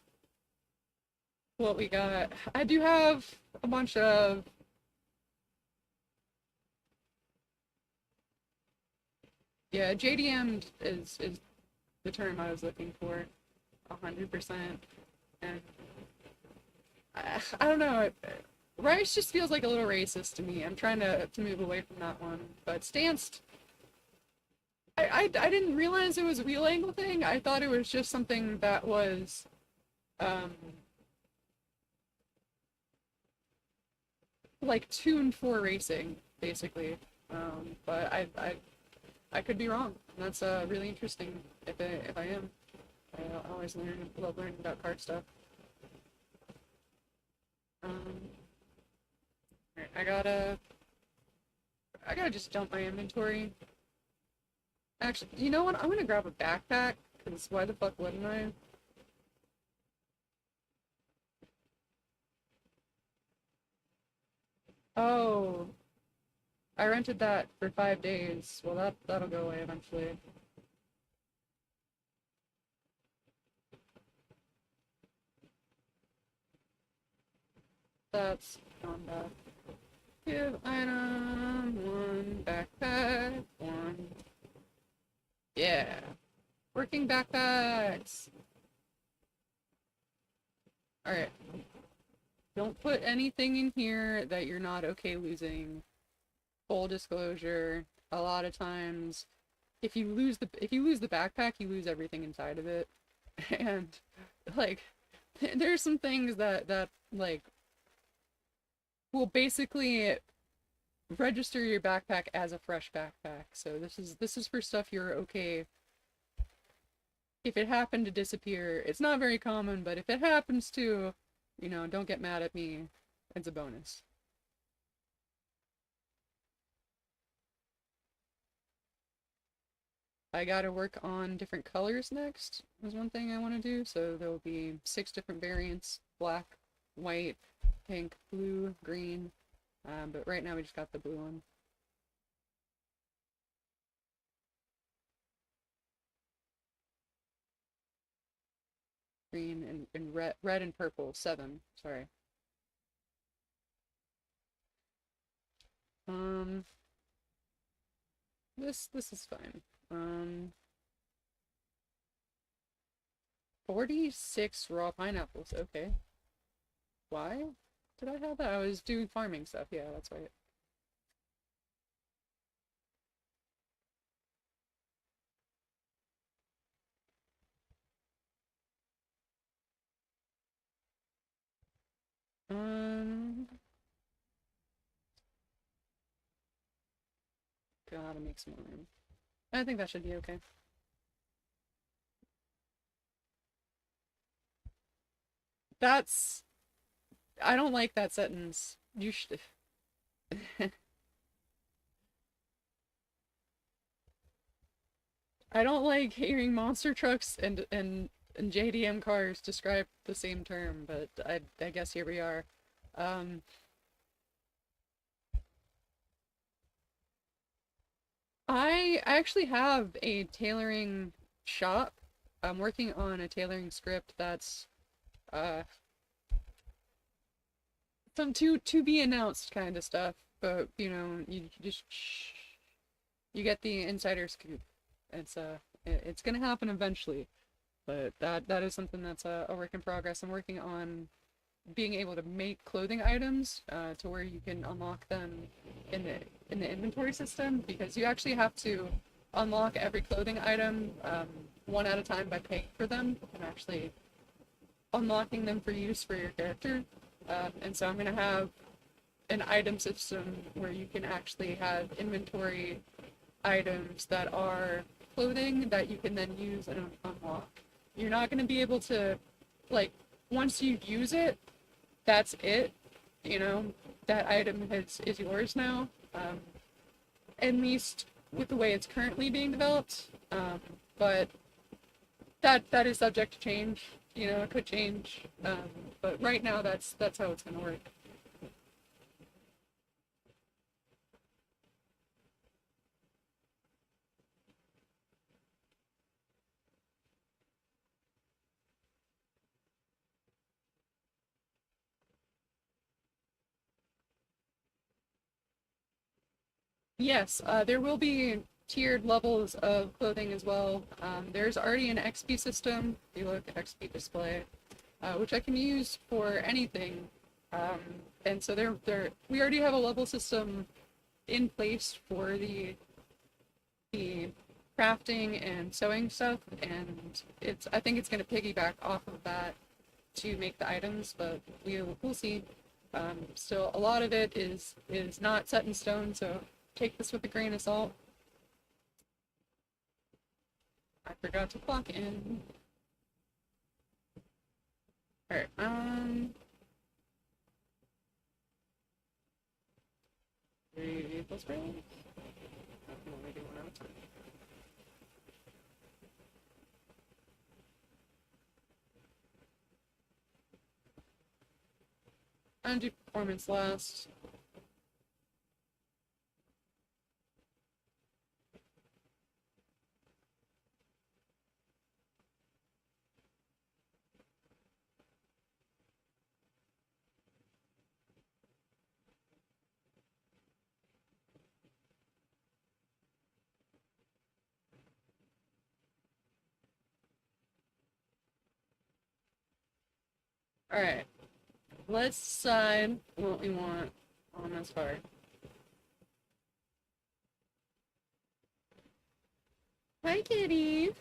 what we got. I do have a bunch of yeah, JDM is the term I was looking for, 100%. And I don't know, Rice just feels like a little racist to me. I'm trying to move away from that one. But Stanced, I didn't realize it was a wheel angle thing. I thought it was just something that was, um, like tuned for racing, basically. But I could be wrong. That's really interesting if I am. I always love learning about card stuff. Um, alright, I gotta just dump my inventory. Actually, you know what? I'm gonna grab a backpack, because why the fuck wouldn't I? Oh, I rented that for 5 days. Well, that'll go away eventually. That's combat. Give item one backpack one. Yeah, working backpacks. All right, don't put anything in here that you're not okay losing. Full disclosure, a lot of times if you lose the backpack, you lose everything inside of it. And like there's some things that like will basically register your backpack as a fresh backpack. So this is for stuff you're okay. If it happened to disappear, it's not very common, but if it happens to, don't get mad at me. It's a bonus. I gotta work on different colors next, is one thing I want to do. So there'll be 6 different variants: black, white, pink, blue, green. But right now we just got the blue one. Green and red and purple. 7. Sorry. Um, this is fine. 46 raw pineapples. Okay. Why did I have that? I was doing farming stuff. Yeah, that's right. Um, gotta make some more room. I think that should be okay. That's I don't like that sentence. You should. I don't like hearing monster trucks and JDM cars describe the same term, but I guess here we are. Um, I actually have a tailoring shop. I'm working on a tailoring script that's uh some to be announced kind of stuff, but you just you get the insider scoop. It's gonna happen eventually, but that is something that's a work in progress. I'm working on being able to make clothing items to where you can unlock them in the inventory system, because you actually have to unlock every clothing item one at a time by paying for them and actually unlocking them for use for your character. And so I'm gonna have an item system where you can actually have inventory items that are clothing that you can then use and unlock. You're not going to be able to, like, once you use it, that's it. You know, that item is yours now. At least with the way it's currently being developed. But that is subject to change. It could change. But right now, that's how it's going to work. Yes, there will be tiered levels of clothing as well. There's already an XP system. If you look at XP display, which I can use for anything. Um, and so we already have a level system in place for the crafting and sewing stuff, and I think it's going to piggyback off of that to make the items, but we'll see. Still, a lot of it is not set in stone, so take this with a grain of salt. I forgot to clock in. Alright, 3+Mlos? I can only do one at a time. I'm gonna do performance last. Alright, let's decide what we want on this card. Hi, kitty!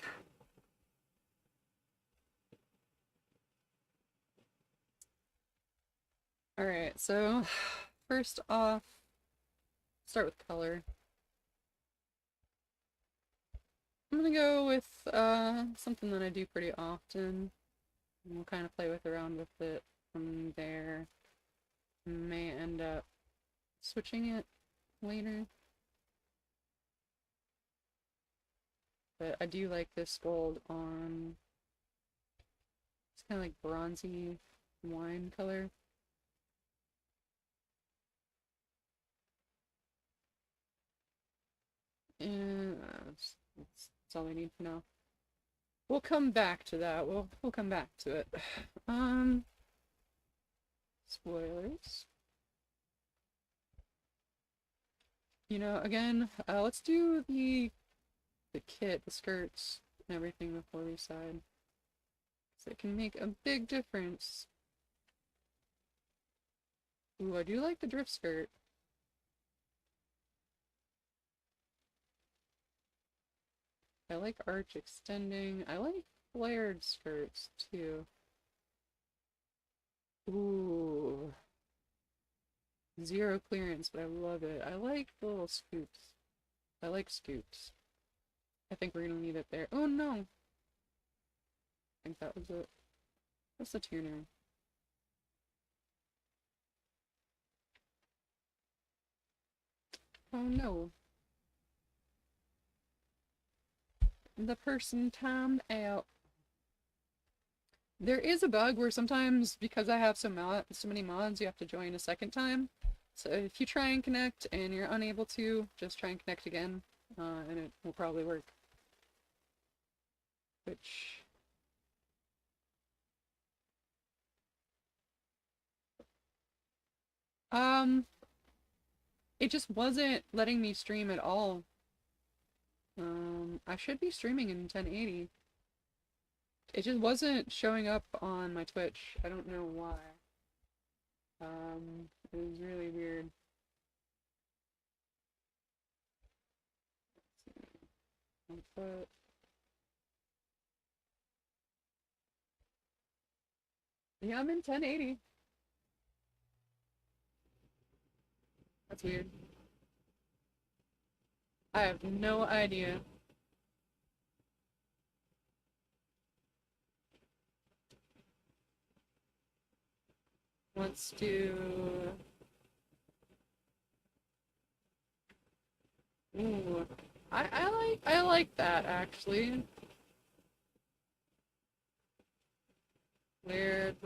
Alright, so first off, start with color. I'm gonna go with something that I do pretty often. And we'll kind of play around with it from there. May end up switching it later. But I do like this gold on, it's kind of like bronzy wine color. And that's all we need for now. We'll come back to that. We'll come back to it. Spoilers. You know, again, let's do the kit, the skirts, and everything before we decide. So it can make a big difference. Ooh, I do like the drift skirt. I like arch extending. I like flared skirts too. Ooh. Zero clearance, but I love it. I like the little scoops. I like scoops. I think we're gonna leave it there. Oh no! I think that was it. What's the tuner? Oh no. The person timed out. There is a bug where sometimes, because I have so many mods, you have to join a second time. So if you try and connect and you're unable to, just try and connect again, and it will probably work. Which... it just wasn't letting me stream at all. I should be streaming in 1080. It just wasn't showing up on my Twitch. I don't know why. It was really weird. But yeah, I'm in 1080. That's weird. I have no idea. Let's do... Ooh. I like that actually. Flared,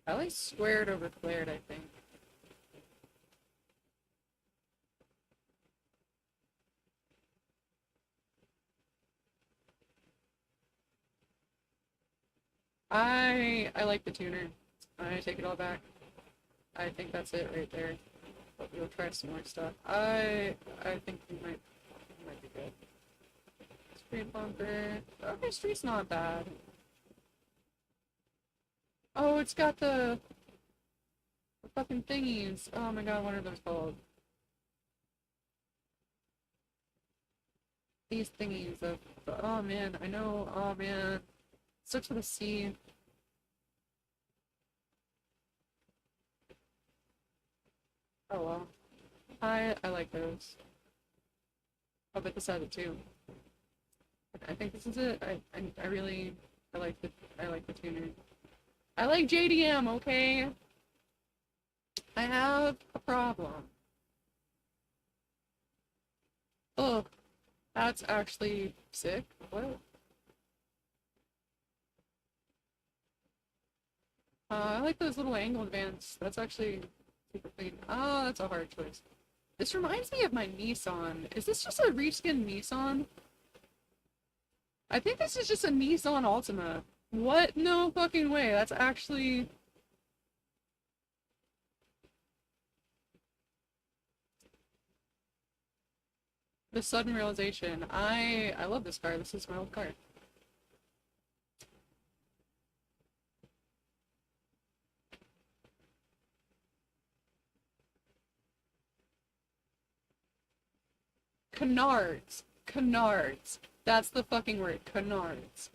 I like squared over flared, I think. I like the tuner. I take it all back. I think that's it right there. But we'll try some more stuff. I think we might be good. Street bumper. Okay, street's not bad. Oh, it's got the fucking thingies. Oh my god, what are those called? These thingies of, oh man, I know, oh man. Starts with a C. Oh well. I like those. I'll bet this has it too. I think this is it. I really I like the I like the tuner. I like JDM, okay? I have a problem. Oh, that's actually sick. What? I like those little angled vents. That's actually super clean. Oh, that's a hard choice. This reminds me of my Nissan. Is this just a reskin Nissan? I think this is just a Nissan Altima. What? No fucking way. That's actually the sudden realization. I love this car. This is my old car. Canards. Canards. That's the fucking word. Canards.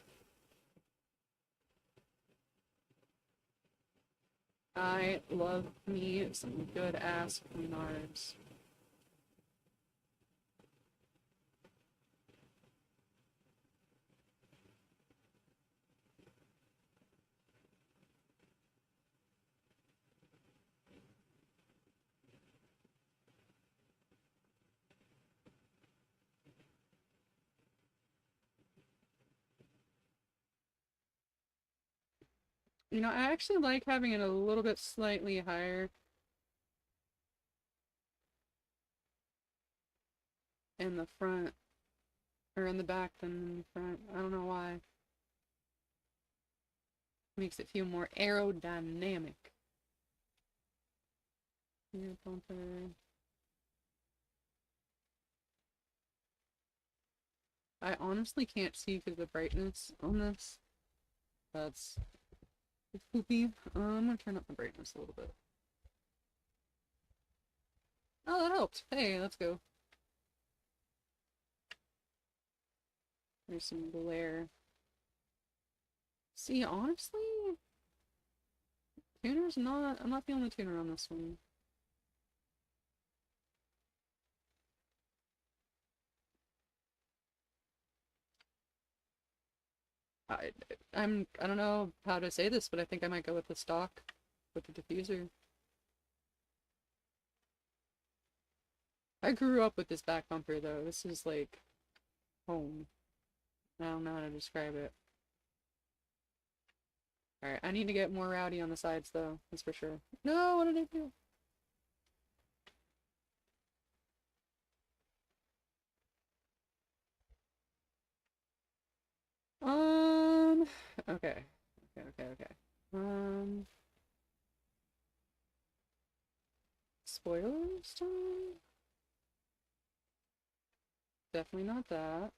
I love me some good ass canards. You know, I actually like having it a little bit slightly higher in the front or in the back than in the front. I don't know why. Makes it feel more aerodynamic. Rear bumper. I honestly can't see because of the brightness on this. That's poopy. I'm gonna turn up the brightness a little bit. Oh, that helped. Hey, let's go. There's some glare. See, honestly, tuner's not. I'm not feeling the tuner on this one. I, I don't know how to say this, but I think I might go with the stock with the diffuser. I grew up with this back bumper though. This is like home. I don't know how to describe it. Alright, I need to get more rowdy on the sides though, that's for sure. No, what did I do? Um, okay. Okay. Um, spoilers time? Definitely not that.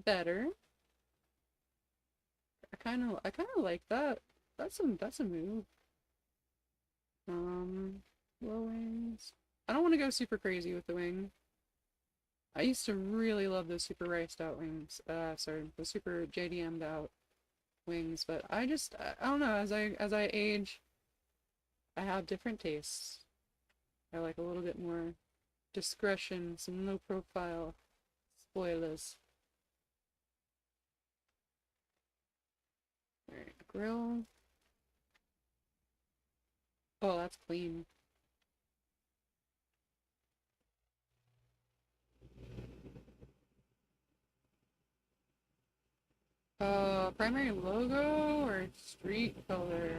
Better. I kinda like that. That's a move. Low wings. I don't want to go super crazy with the wing. I used to really love those super riced out wings. Sorry, the super JDM'd out wings, but I don't know, as I age, I have different tastes. I like a little bit more discretion, some low profile spoilers. Alright, grill. Oh, that's clean. Primary logo or street color?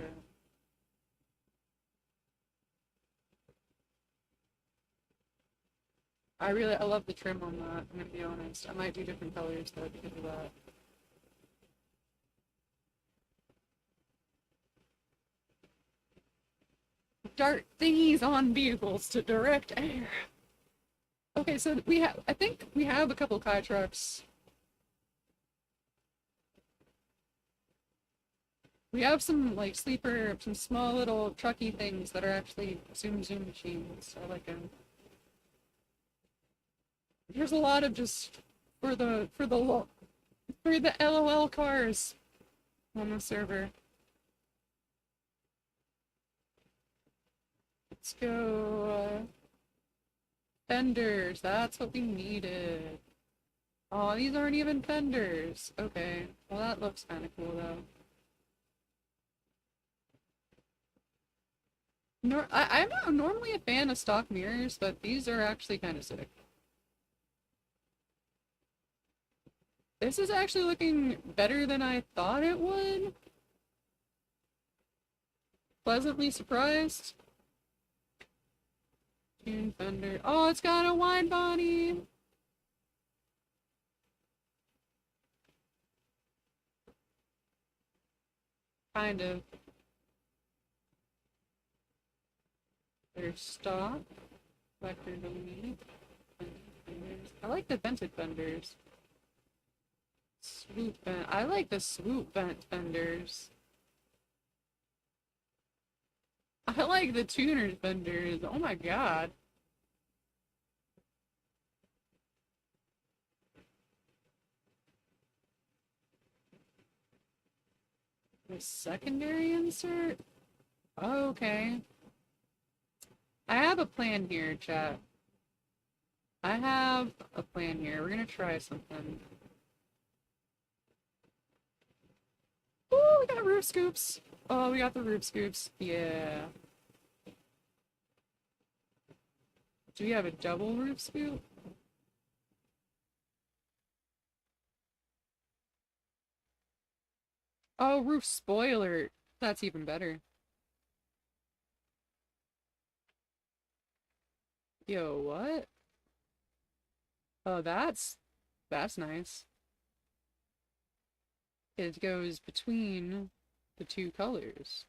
I love the trim on that, I'm gonna be honest. I might do different colors though because of that. Dart thingies on vehicles to direct air. Okay, so I think we have a couple Kai trucks. We have some like some small little trucky things that are actually zoom machines. I like them. There's a lot of just for the LOL cars. on the server. Let's go. Fenders. That's what we needed. Oh, these aren't even fenders. Okay. Well, that looks kind of cool, though. I'm not normally a fan of stock mirrors, but these are actually kind of sick. This is actually looking better than I thought it would. Pleasantly surprised. Tune fender. Oh, it's got a wide body. Kind of. There's stock. Vector delete. I like the vented fenders. Swoop vent. I like the swoop vent fenders. I like the tuner's fenders. Oh my god. The secondary insert? Okay. I have a plan here, chat. I have a plan here. We're gonna try something. Ooh, we got roof scoops. Oh, we got the roof scoops. Yeah. Do we have a double roof scoop? Oh, roof spoiler. That's even better. Yo, what? Oh, that's nice. It goes between the two colors.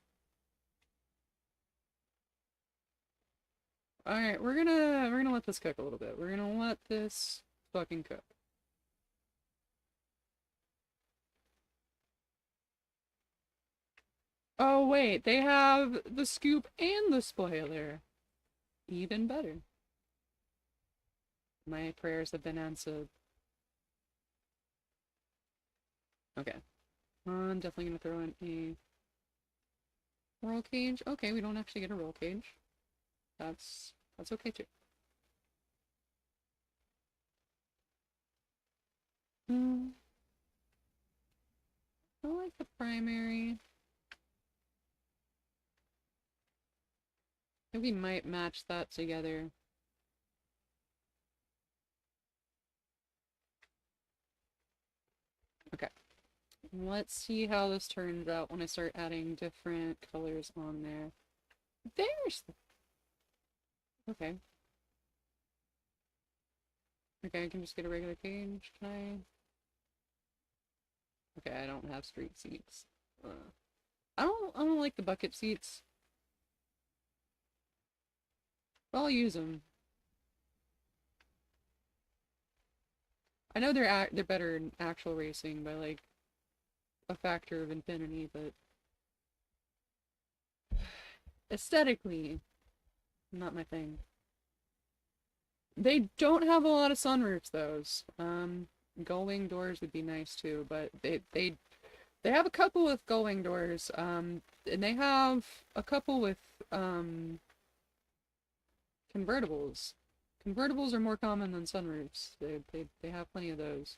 Alright, we're gonna let this cook a little bit. We're gonna let this fucking cook. Oh wait, they have the scoop and the spoiler. Even better. My prayers have been answered. Okay. I'm definitely gonna throw in a roll cage. Okay, we don't actually get a roll cage. That's okay too. Hmm. I like the primary. I think we might match that together. Okay. Let's see how this turns out when I start adding different colors on there. There's... Okay. Okay, I can just get a regular cage. Can I? Okay, I don't have street seats. I don't like the bucket seats. But I'll use them. I know they're better in actual racing by like a factor of infinity, but aesthetically, not my thing. They don't have a lot of sunroofs, those. Gull-wing doors would be nice too, but they have a couple with gull-wing doors. And they have a couple with convertibles. Convertibles are more common than sunroofs. They have plenty of those.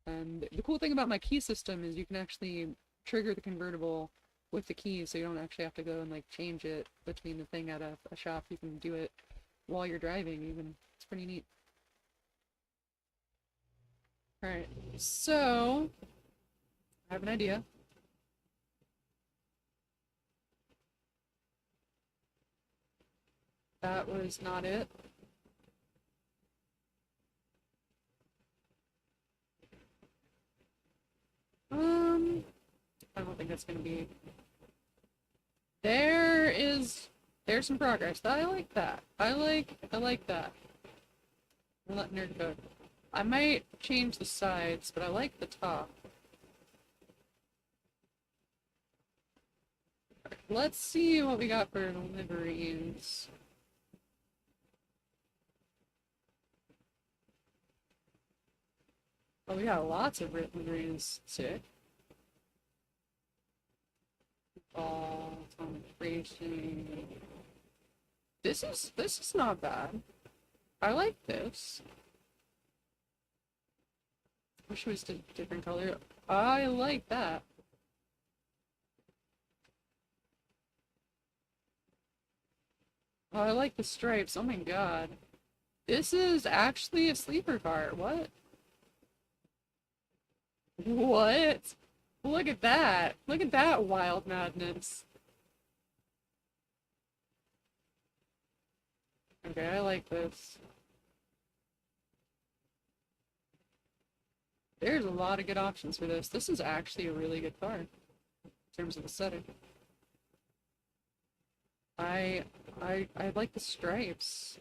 And the cool thing about my key system is you can actually trigger the convertible with the key, so you don't actually have to go and like change it between the thing at a shop. You can do it while you're driving even. It's pretty neat. Alright, so I have an idea. That was not it. I don't think that's gonna be... There's some progress. I like that. I like that. I'm letting her go. I might change the sides, but I like the top. Let's see what we got for liveries. Oh, we got lots of liveries. Sick. This is not bad. I like this. Wish it was a different color. I like that. Oh, I like the stripes. Oh my god. This is actually a sleeper car. What? What? Look at that. Look at that wild madness. Okay, I like this. There's a lot of good options for this. This is actually a really good car in terms of aesthetic. I I like the stripes.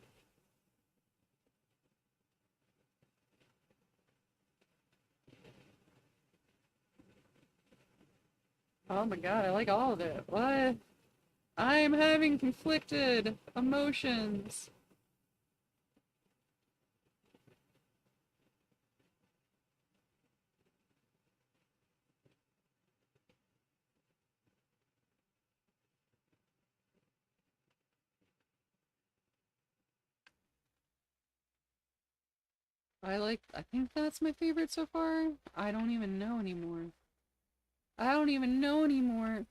Oh my god, I like all of it. What? I'm having conflicted emotions. I think that's my favorite so far. I don't even know anymore. I don't even know anymore.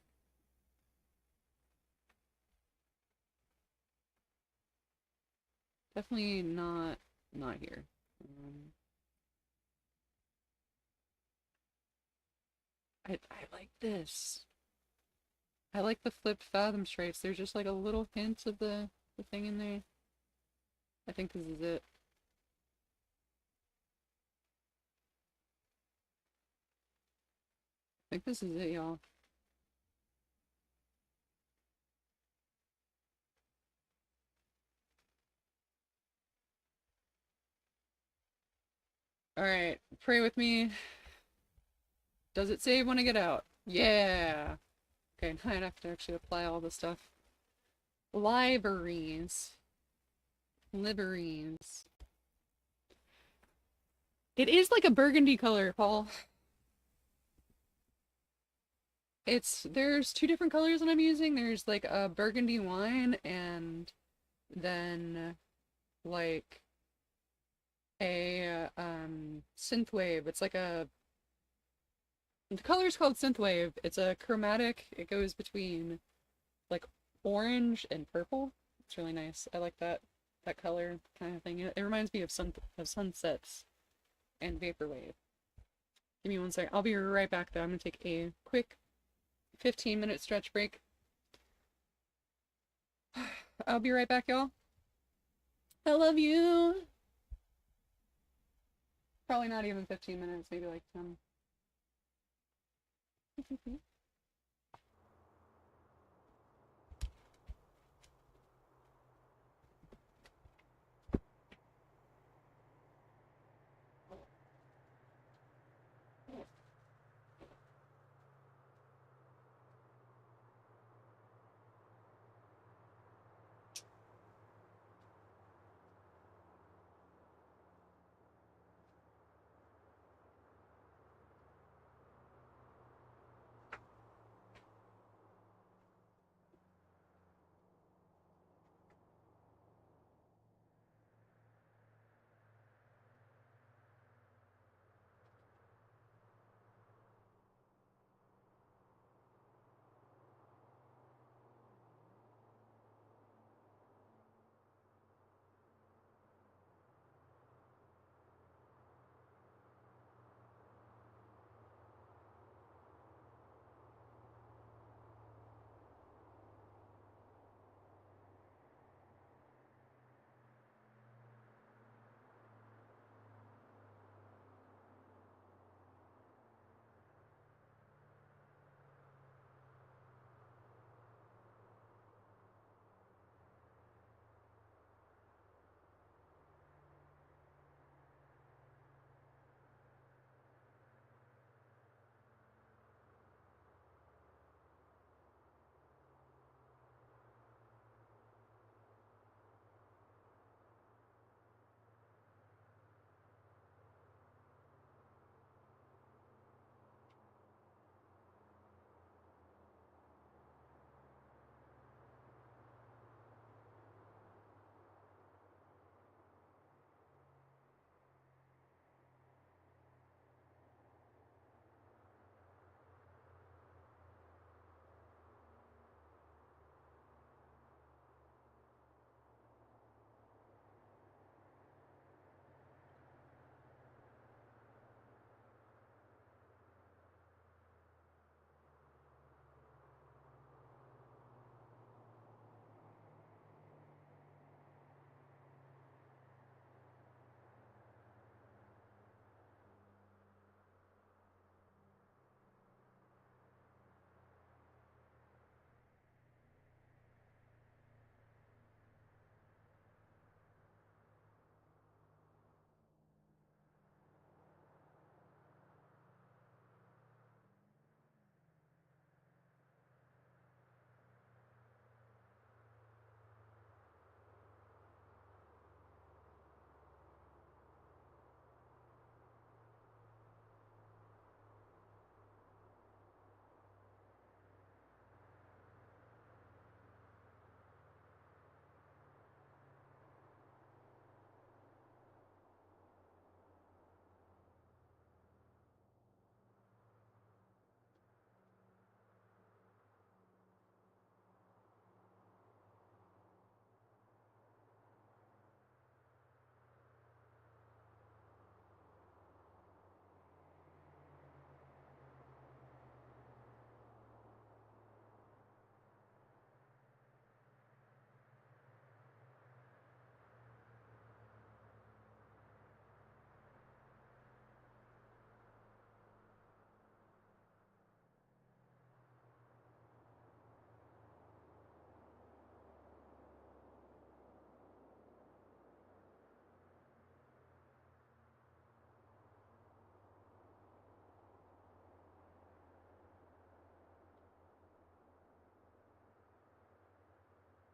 Definitely not here. I like this. I like the flipped fathom stripes. There's just like a little hint of the thing in there. I think this is it. I think this is it, y'all. Alright, pray with me. Does it save when I get out? Yeah! Okay, now I have to actually apply all this stuff. Libraries. Libraries. It is like a burgundy color, Paul. There's two different colors that I'm using. There's like a burgundy wine and then like a synthwave. It's like the color's called synthwave. It's a chromatic. It goes between like orange and purple. It's really nice. I like that color kind of thing. It reminds me of sunsets and vaporwave. Give me one second. I'll be right back though. I'm gonna take a quick 15-minute stretch break. I'll be right back, y'all. I love you. Probably not even 15 minutes, maybe like 10.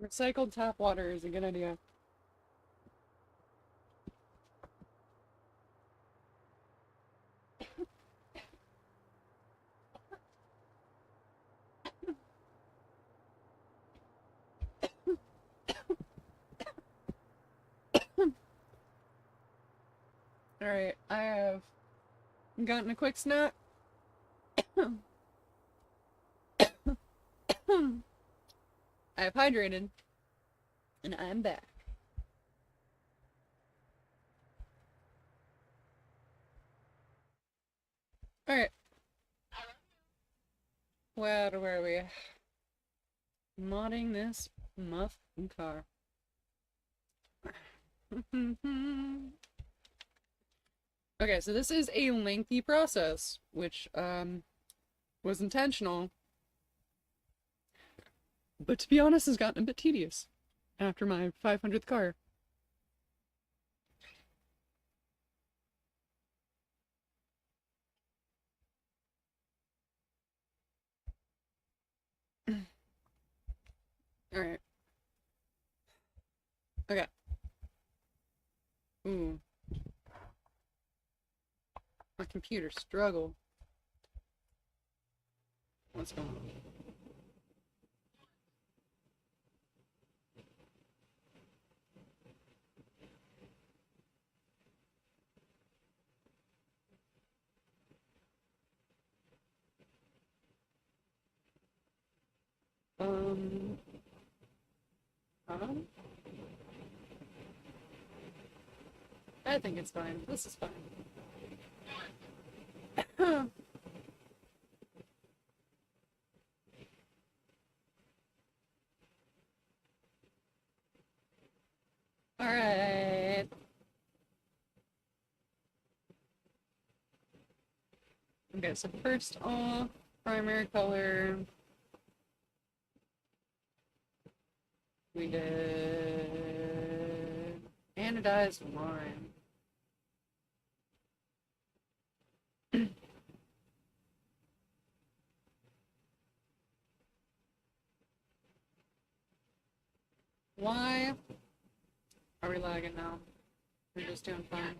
Recycled tap water is a good idea. Alright, I have gotten a quick snack. I have hydrated, and I'm back. Alright, where were we? Modding this muff car. Okay, so this is a lengthy process, which was intentional, but to be honest has gotten a bit tedious after my 500th car. Alright, okay. Ooh, my computer struggle. What's going on? I think it's fine. This is fine. Alright. Okay, so first off, primary color. We did anodized lime. Why are we lagging now? We're just doing fine.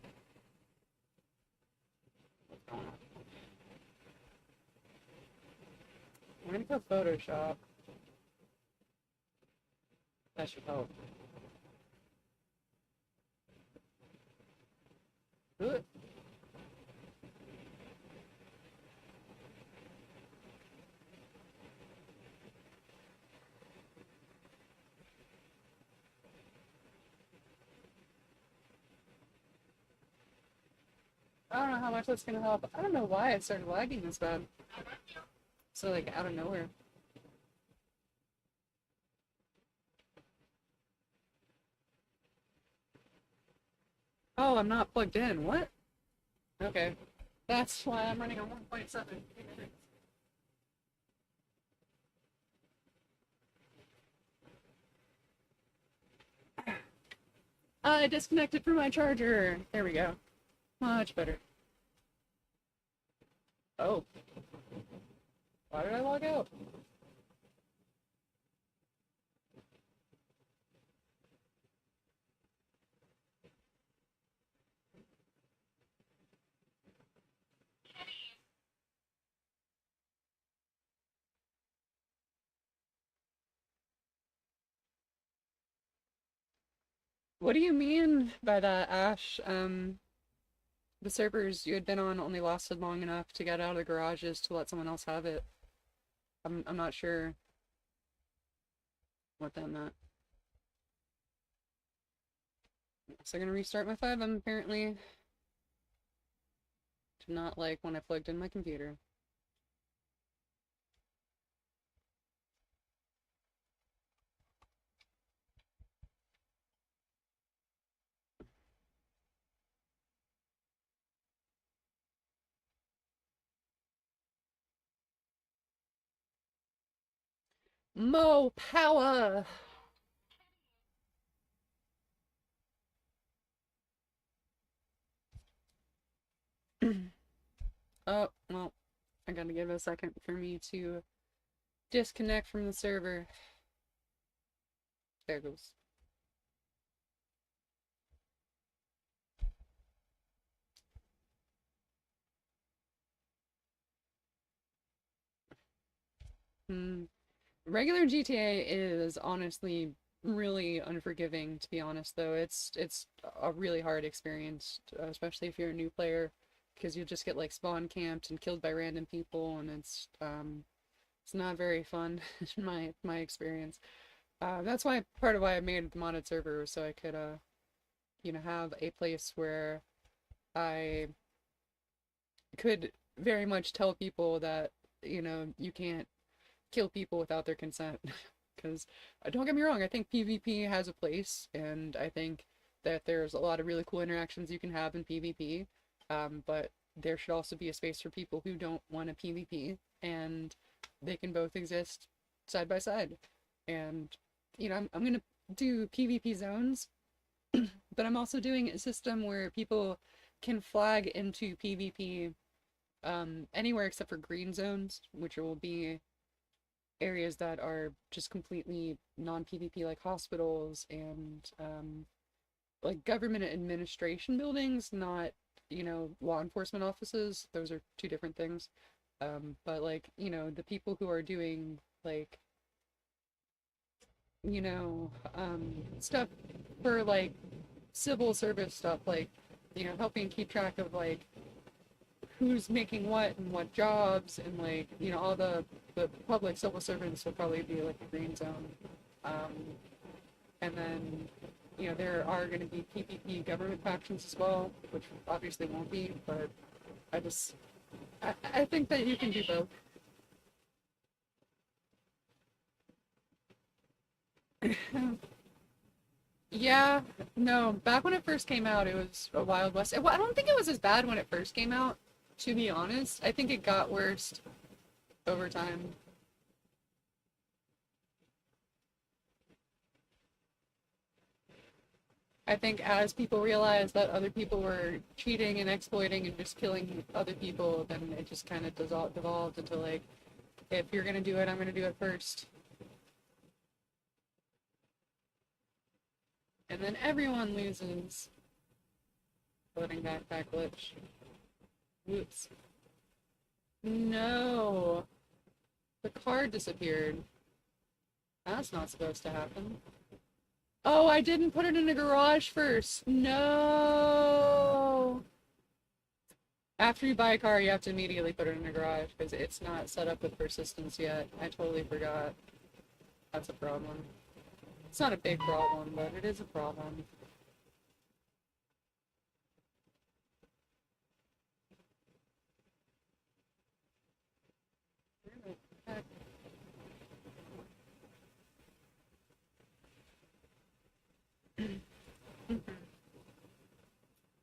I'm gonna go Photoshop. That should help. Good. I don't know how much that's gonna help. I don't know why it started lagging this bad. So like out of nowhere. Oh, I'm not plugged in. What? Okay. That's why I'm running on 1.7. I disconnected from my charger. There we go. Much better. Oh. Why did I log out? What do you mean by that, Ash? The servers you had been on only lasted long enough to get out of the garages to let someone else have it. I'm not sure what that meant. So I'm gonna restart my 5M apparently. Did not like when I plugged in my computer. Mo power! Oh, well, I gotta give it a second for me to disconnect from the server. There goes. Hmm. Regular GTA is honestly really unforgiving, to be honest, though. It's a really hard experience, especially if you're a new player, because you just get like spawn camped and killed by random people, and it's not very fun in my experience. That's why part of why I made the modded server was so I could have a place where I could very much tell people that you can't kill people without their consent. Because don't get me wrong, I think PvP has a place, and I think that there's a lot of really cool interactions you can have in PvP. But there should also be a space for people who don't want to PvP, and they can both exist side by side. And I'm gonna do PvP zones, but I'm also doing a system where people can flag into PvP anywhere except for green zones, which will be areas that are just completely non-PvP, like hospitals and like government administration buildings, not, law enforcement offices. Those are two different things. But like, the people who are doing like, stuff for like civil service stuff, like, helping keep track of like who's making what and what jobs, and like all the public civil servants will probably be like a green zone. um, and then there are going to be PPP government factions as well, which obviously won't be, but I just I think that you can do both. Yeah, no, back when it first came out, it was a Wild West. Well, I don't think it was as bad when it first came out, to be honest. I think it got worse over time. I think as people realized that other people were cheating and exploiting and just killing other people, then it just kind of devolved into like, if you're gonna do it, I'm gonna do it first. And then everyone loses. Loading backpack glitch. Whoops. No! The car disappeared. That's not supposed to happen. Oh, I didn't put it in a garage first. No! After you buy a car, you have to immediately put it in a garage because it's not set up with persistence yet. I totally forgot. That's a problem. It's not a big problem, but it is a problem.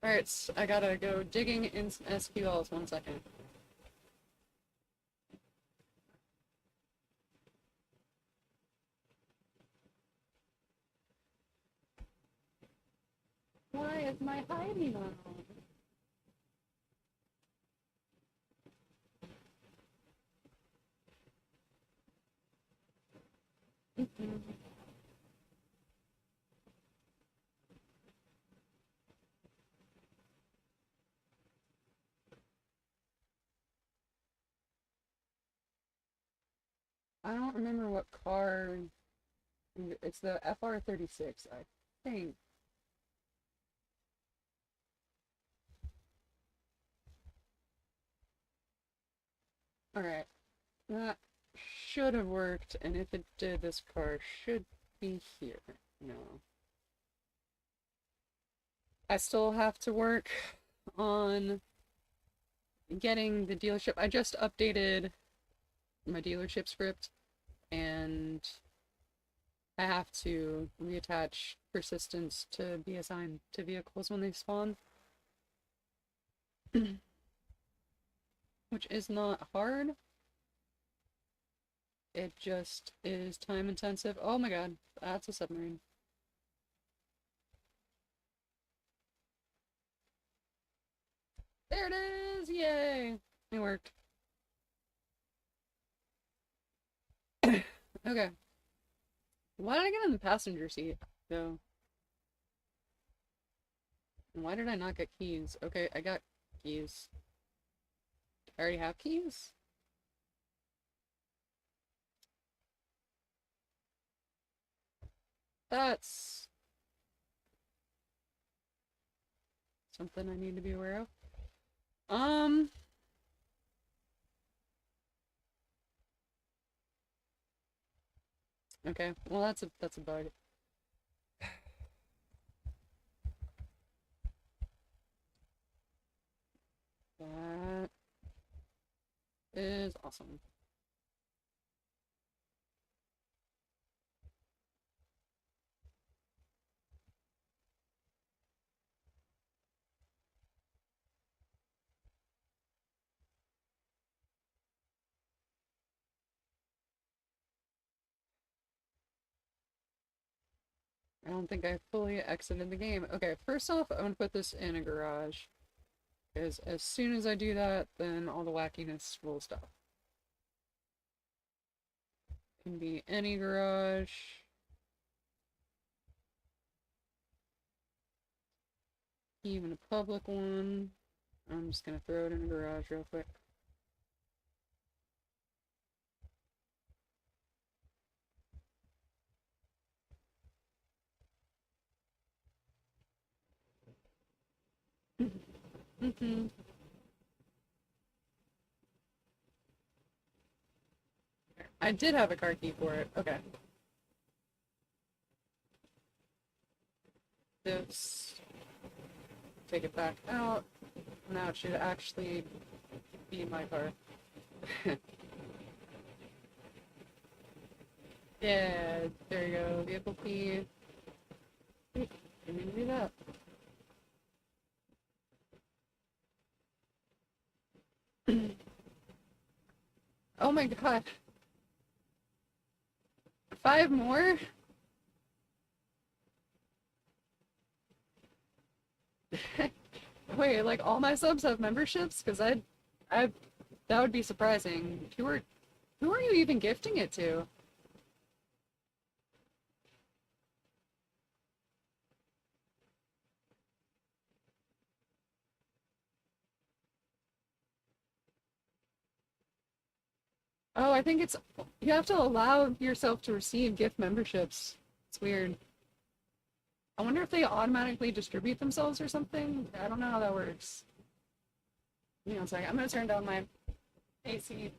Alright, so I gotta go digging in some SQLs. 1 second. Why is my hiding on? I don't remember what car. It's the FR36, I think. Alright, that should have worked, and if it did, this car should be here. No. I still have to work on getting the dealership. I just updated my dealership script, and I have to reattach persistence to be assigned to vehicles when they spawn, which is not hard. It just is time intensive. Oh my god, that's a submarine. There it is! Yay! It worked. Okay. Why did I get in the passenger seat, though? And why did I not get keys? Okay, I got keys. I already have keys? That's something I need to be aware of. Um, okay. Well, that's a bug. That is awesome. I don't think I fully exited the game. Okay, first off, I'm gonna put this in a garage. Because as soon as I do that, then all the wackiness will stop. Can be any garage. Even a public one. I'm just gonna throw it in a garage real quick. I did have a car key for it. Okay. This. Take it back out. Now it should actually be my car. Yeah, there you go. Vehicle key. Wait, didn't even do that. Oh my god. 5 more? Wait, like all my subs have memberships? Because I, that would be surprising. Who are you even gifting it to? Oh, I think you have to allow yourself to receive gift memberships. It's weird. I wonder if they automatically distribute themselves or something. I don't know how that works. You know, it's like I'm gonna turn down my AC.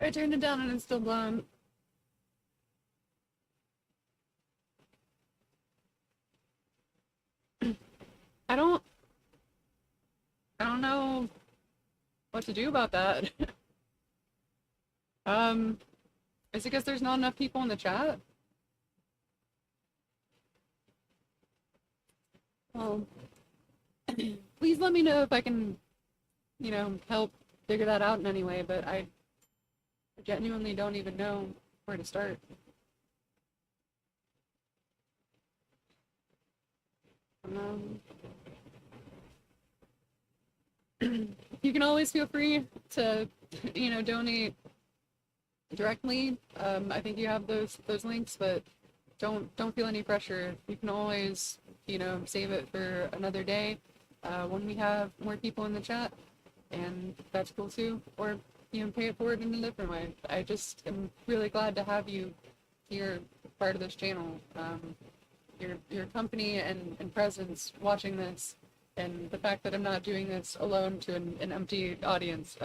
I turned it down and it's still blown. I don't I don't know what to do about that. um, is it because there's not enough people in the chat? Well, please let me know if I can, help figure that out in any way, but I genuinely don't even know where to start. Um, you can always feel free to, donate directly. I think you have those links, but don't feel any pressure. You can always, save it for another day when we have more people in the chat, and that's cool too. Or pay it forward in a different way. I just am really glad to have you here, part of this channel. Your company and presence watching this, and the fact that I'm not doing this alone to an empty audience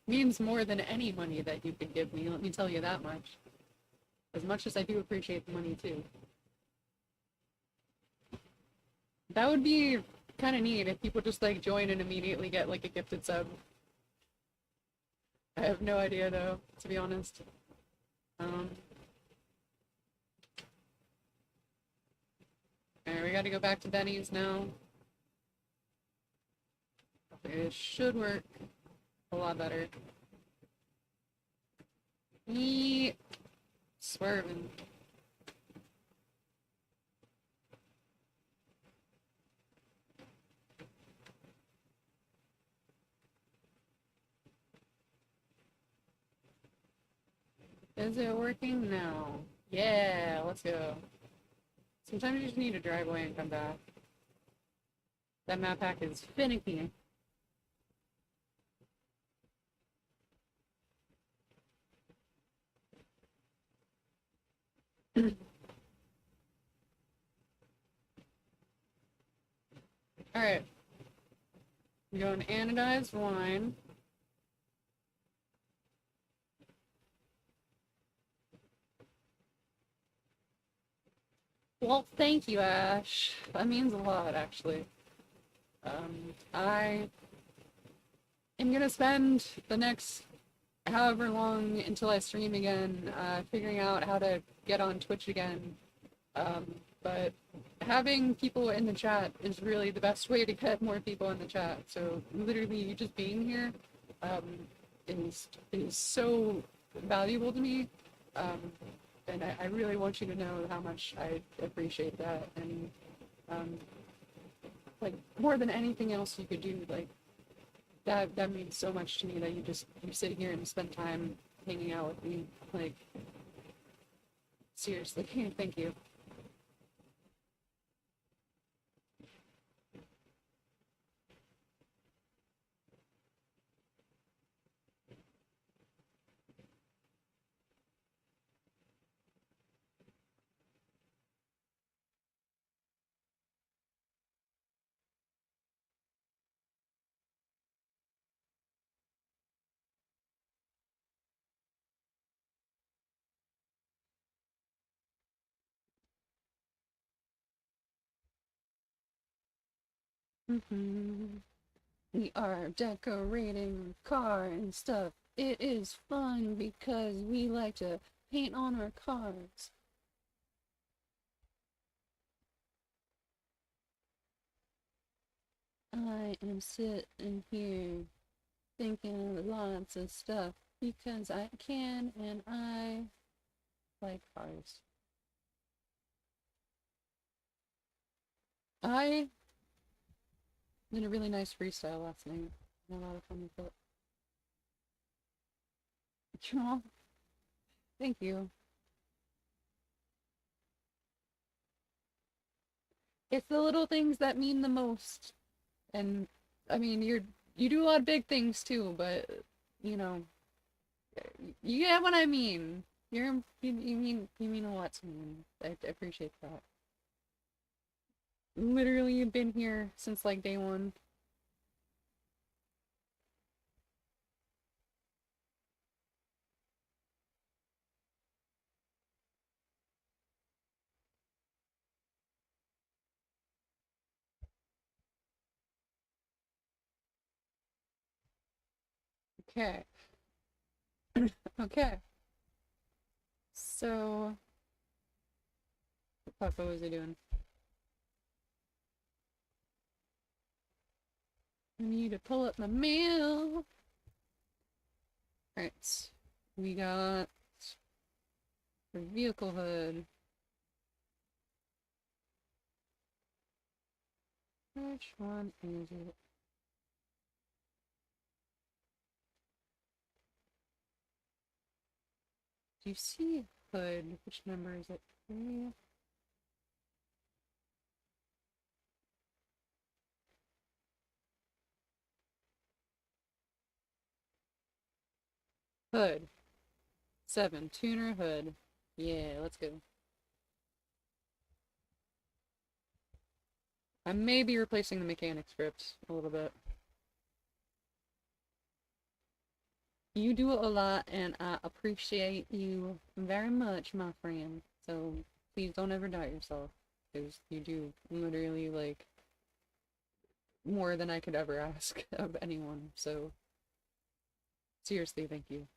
means more than any money that you could give me. Let me tell you that much. As much as I do appreciate the money too. That would be kind of neat if people just like join and immediately get like a gifted sub. I have no idea though, to be honest. Um, Alright, we gotta go back to Benny's now. It should work a lot better. Me swerving. Is it working? No. Yeah, let's go. Sometimes you just need to drive away and come back. That map pack is finicky. Alright, we're going anodized wine. Well, thank you, Ash. That means a lot, actually. I am gonna spend the next however long until I stream again, figuring out how to get on Twitch again. But having people in the chat is really the best way to get more people in the chat. So literally, you just being here um, is so valuable to me, um, and I really want you to know how much I appreciate that. And um, like more than anything else you could do, like that means so much to me that you sit here and spend time hanging out with me. Like seriously, thank you. We are decorating our car and stuff. It is fun because we like to paint on our cars. I am sitting here thinking of lots of stuff because I can and I like cars. I did a really nice freestyle last night. Had a lot of fun with it. Aw, thank you. It's the little things that mean the most. And I mean, you do a lot of big things too, but you know, you get what I mean. You mean a lot to me. I appreciate that. Literally, you've been here since like day one. Okay, okay. So, what was I doing? I need to pull up my mail. Alright, we got the vehicle hood. Which one is it? Do you see hood? Which number is it? 3? Hood. 7. Tuner hood. Yeah, let's go. I may be replacing the mechanic script a little bit. You do it a lot, and I appreciate you very much, my friend. So please don't ever doubt yourself, because you do literally like more than I could ever ask of anyone. So seriously, thank you.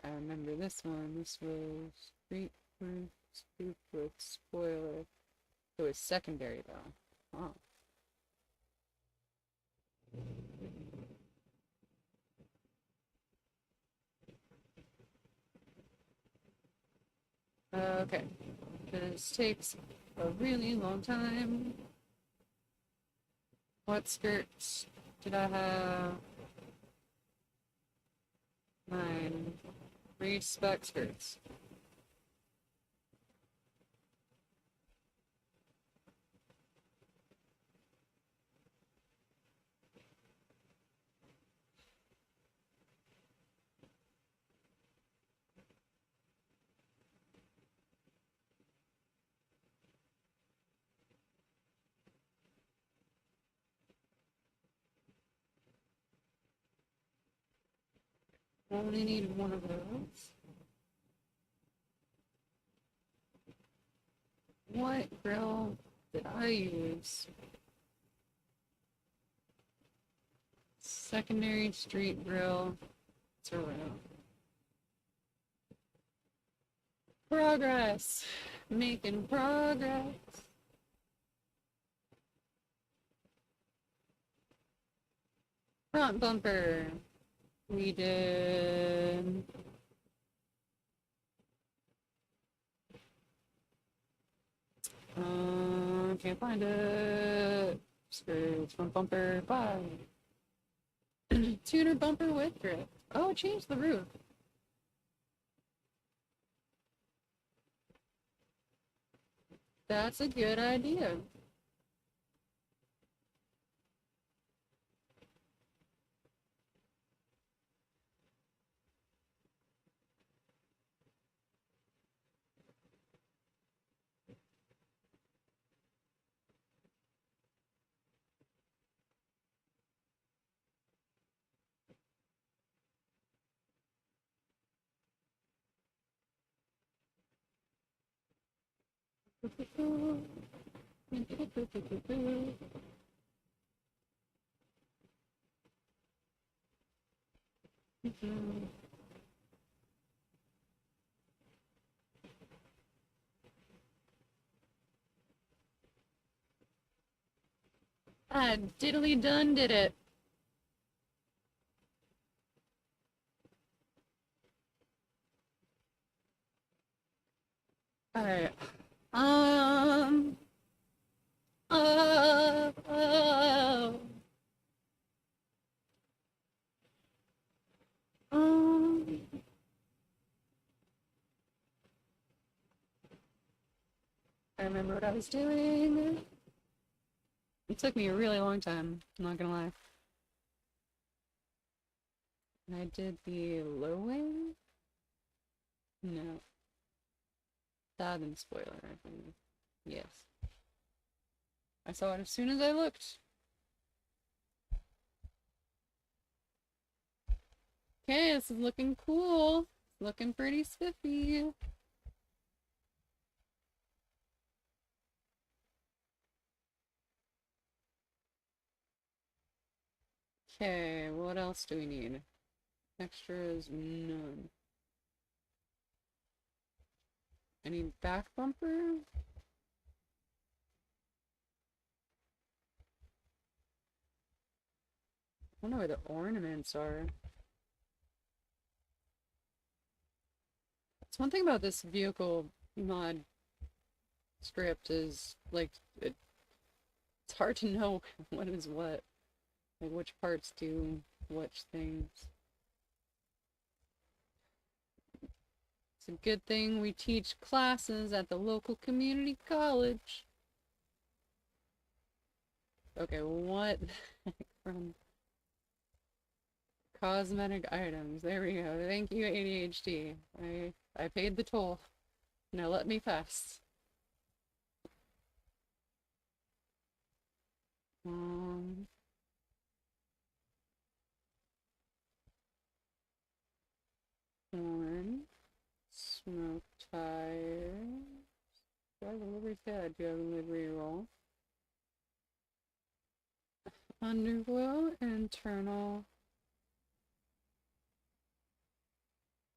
I remember this one. This was Street Proof, Spoof with Spoiler. It was secondary though. Huh. Okay. This takes a really long time. What skirts did I have? 9. 3 spec skirts. I only needed one of those. What grill did I use? Secondary street grill. It's around. Progress! Making progress. Front bumper. We did. Can't find it. Screw front bumper. 5. Tuner bumper with grip. Oh, change the roof. That's a good idea. I diddly done did it. Alright. Um. Oh. Um. I remember what I was doing. It took me a really long time, I'm not gonna lie. And I did the low wing? No. Fathom spoiler, I think. Yes. I saw it as soon as I looked. Okay, this is looking cool. Looking pretty spiffy. Okay, what else do we need? Extras, none. Any back bumper? I don't know where the ornaments are. It's one thing about this vehicle mod script is like it's hard to know what is what. Like which parts do which things. It's a good thing we teach classes at the local community college. Okay, what from cosmetic items? There we go. Thank you, ADHD. I paid the toll. Now let me pass. Um, Horn, smoke tires. Do I have a livery set? Do you have a livery roll? Underglow, internal.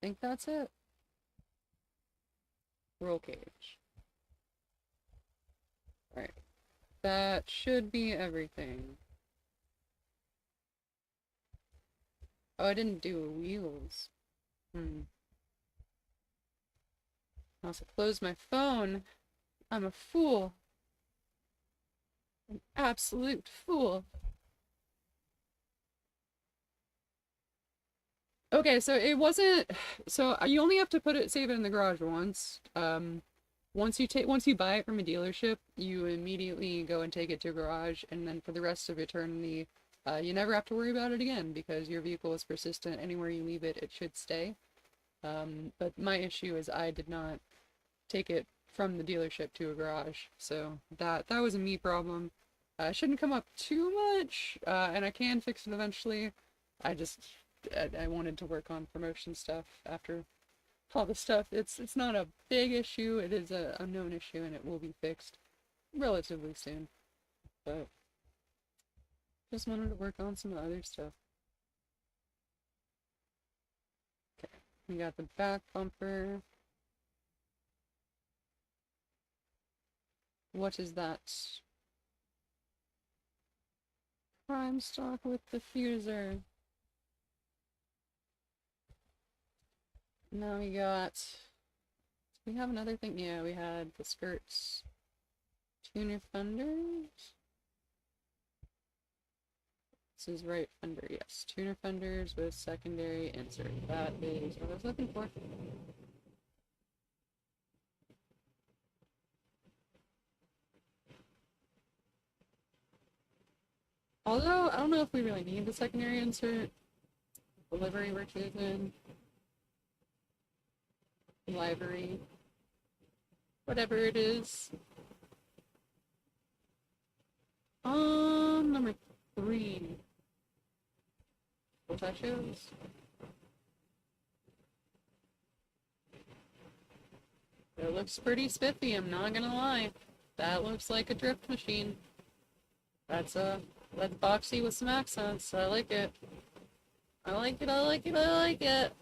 I think that's it. Roll cage. Alright. That should be everything. Oh, I didn't do wheels. Hmm. I also closed my phone. I'm a fool. An absolute fool. Okay, so it wasn't. So you only have to save it in the garage once. Once you buy it from a dealership, you immediately go and take it to a garage, and then for the rest of eternity, you never have to worry about it again because your vehicle is persistent. Anywhere you leave it, it should stay. But my issue is I did not take it from the dealership to a garage, so that was a me problem. It shouldn't come up too much, and I can fix it eventually. I just I wanted to work on promotion stuff after all the stuff. It's not a big issue. It is a known issue, and it will be fixed relatively soon. But just wanted to work on some other stuff. Okay, we got the back bumper. What is that? Prime stock with diffuser. Now we got. We have another thing. Yeah, we had the skirts. Tuner fenders. This is right fender, yes. Tuner fenders with secondary insert. That is what I was looking for. Although, I don't know if we really need the secondary insert. The livery we're choosing. Livery. Whatever it is. Number 3. What that shows? It looks pretty spiffy, I'm not gonna lie. That looks like a drift machine. That's boxy with some accents. I like it. I like it, I like it, I like it.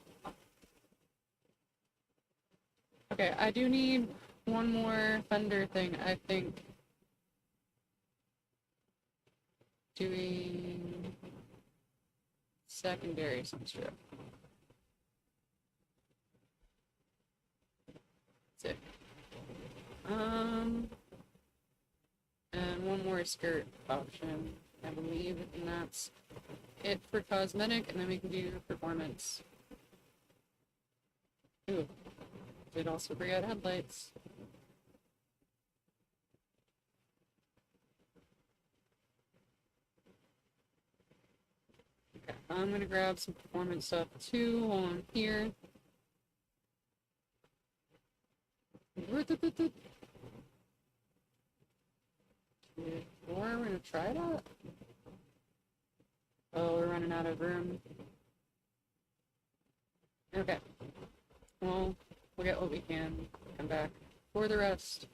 Okay, I do need one more fender thing, I think. Doing secondary some strip. That's it. And one more skirt option, I believe, and that's it for cosmetic, and then we can do performance. Ooh, did also bring out headlights. Okay, I'm gonna grab some performance stuff too while I'm here. Or we're gonna try that. Oh, we're running out of room. Okay. Well, we'll get what we can. Come back. For the rest,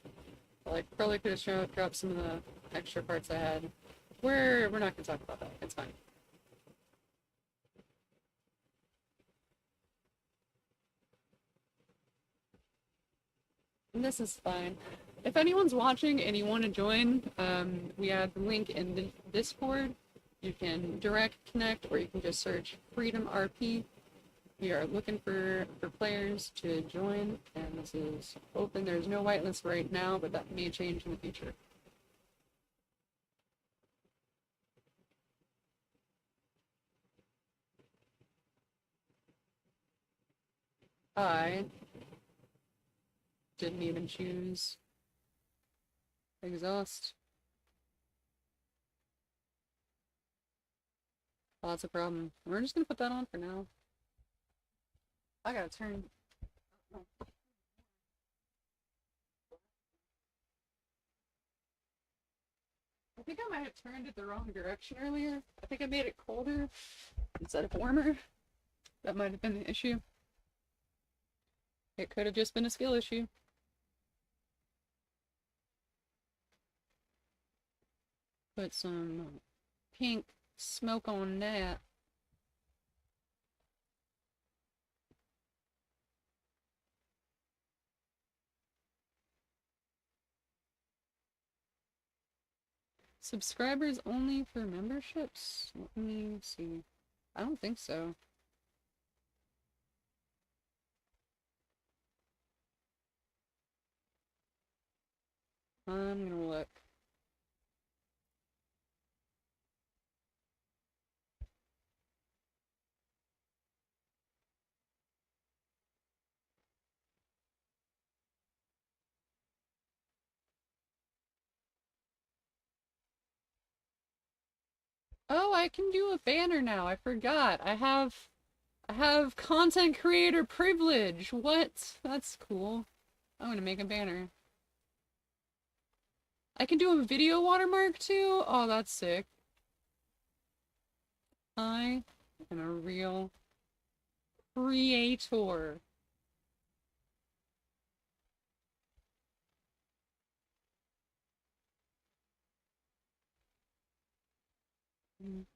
like probably could have dropped some of the extra parts I had. We're not gonna talk about that. It's fine. And this is fine. If anyone's watching and you want to join, we have the link in the Discord. You can direct connect, or you can just search Freedom RP. We are looking for players to join, and this is open. There's no whitelist right now, but that may change in the future. I didn't even choose exhaust. Oh, that's a problem. We're just gonna put that on for now. I gotta turn. I think I might have turned it the wrong direction earlier. I think I made it colder instead of warmer. That might have been the issue. It could have just been a skill issue. Put some pink smoke on that. Subscribers only for memberships? Let me see. I don't think so. I'm gonna look. Oh, I can do a banner now. I forgot. I have content creator privilege. What? That's cool. I'm gonna make a banner. I can do a video watermark too? Oh, that's sick. I am a real creator.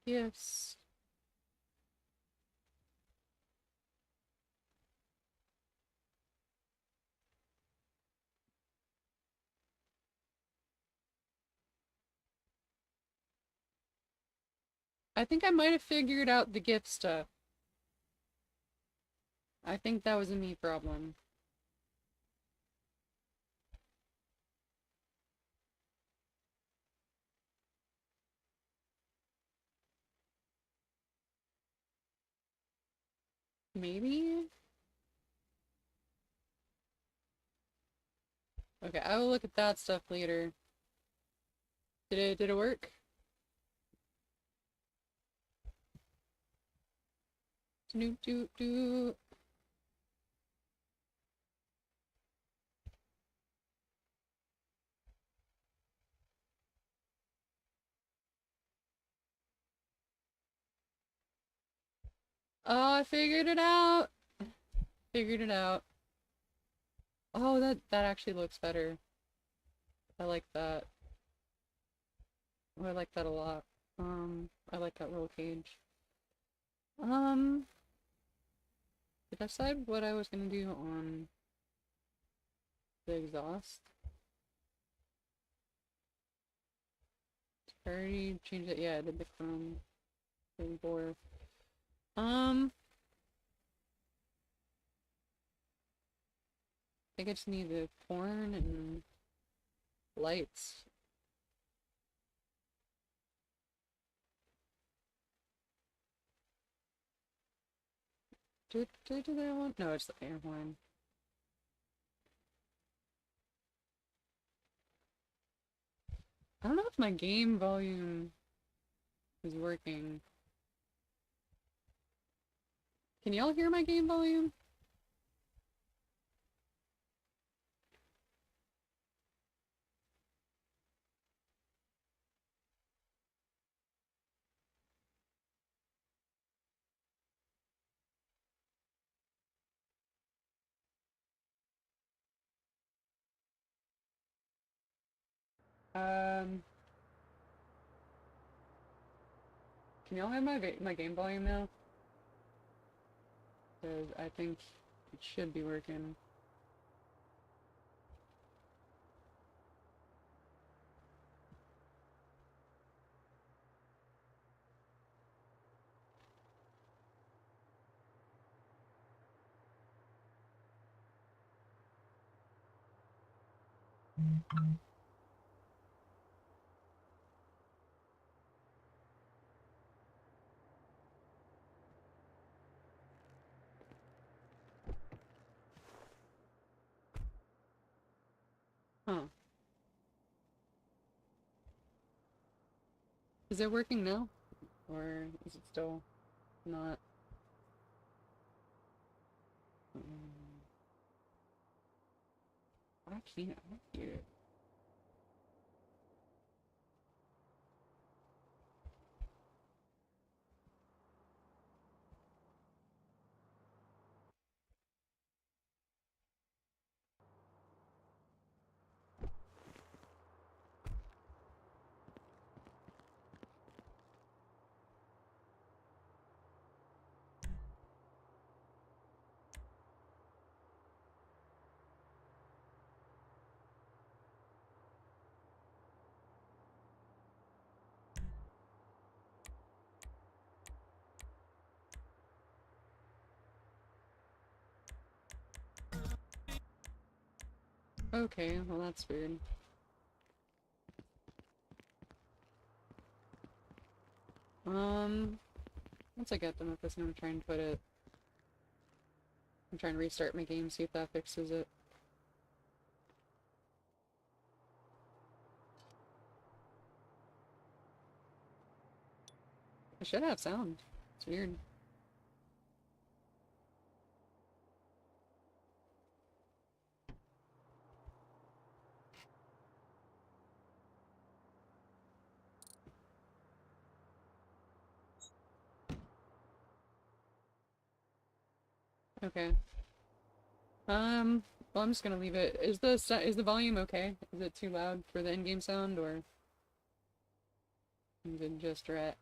Gifts. I think I might have figured out the gift stuff. I think that was a me problem. Maybe? Okay, I will look at that stuff later. Did it work? Doot doot doot. Oh, I figured it out. Figured it out. Oh, that actually looks better. I like that. Oh, I like that a lot. I like that roll cage. Um, did I decide what I was gonna do on the exhaust? I already changed it. Yeah, I did the chrome before. I think I just need the corn and lights. Did I do that one? No, it's the air horn. I don't know if my game volume is working. Can y'all hear my game volume? Um, can y'all hear my game volume now? Because I think it should be working. Huh. Is it working now? Or is it still not? Um, I can't hear it. Okay, well that's weird. Um, Once I get done with this, I'm gonna try and put it. I'm trying to restart my game, see if that fixes it. I should have sound. It's weird. Okay. Well, I'm just gonna leave it. Is the volume okay? Is it too loud for the in-game sound, or is it just right?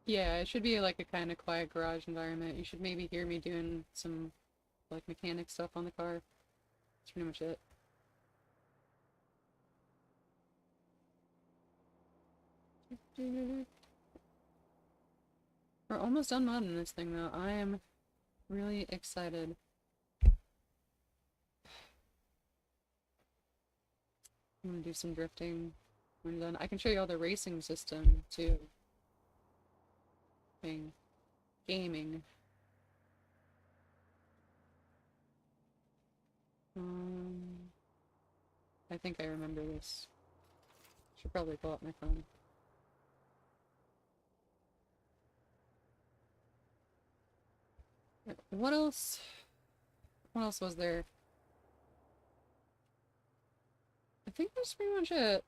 Yeah, it should be like a kind of quiet garage environment. You should maybe hear me doing some like mechanic stuff on the car. That's pretty much it. We're almost done modding this thing though. I am really excited. I'm gonna do some drifting when done. I can show you all the racing system too. Thing. Gaming. Um, I think I remember this. Should probably pull up my phone. What else? What else was there? I think that's pretty much it.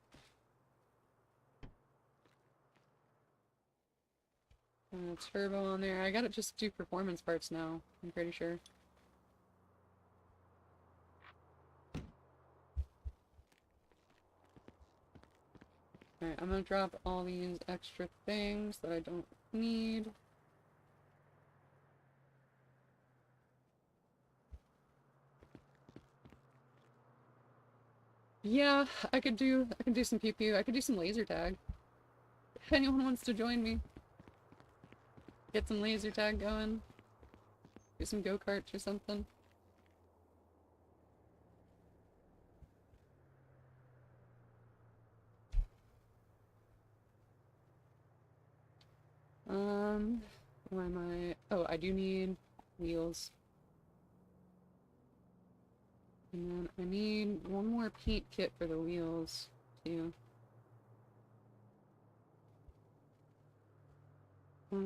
Turbo on there. I gotta just do performance parts now, I'm pretty sure. Alright, I'm gonna drop all these extra things that I don't need. Yeah, I can do some pew pew. I could do some laser tag. If anyone wants to join me, get some laser tag going. Do some go-karts or something. Where am I? Oh, I do need wheels. And then I need one more paint kit for the wheels, too. I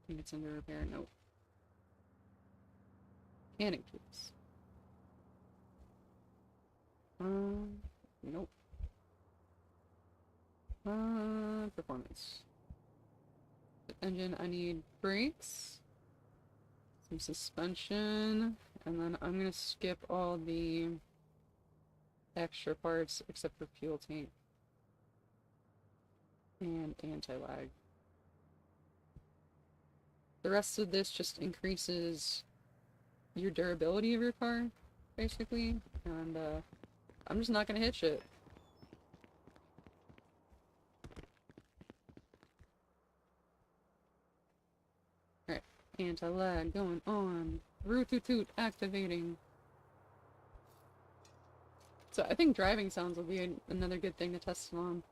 think it's under repair. Nope. Mechanic tools. Nope. Performance. Engine, I need brakes, some suspension, and then I'm gonna skip all the extra parts except for fuel tank and anti-lag. The rest of this just increases your durability of your car, basically, and I'm just not gonna hit shit. Alright, anti-lag going on. Root toot toot activating. So I think driving sounds will be another good thing to test on.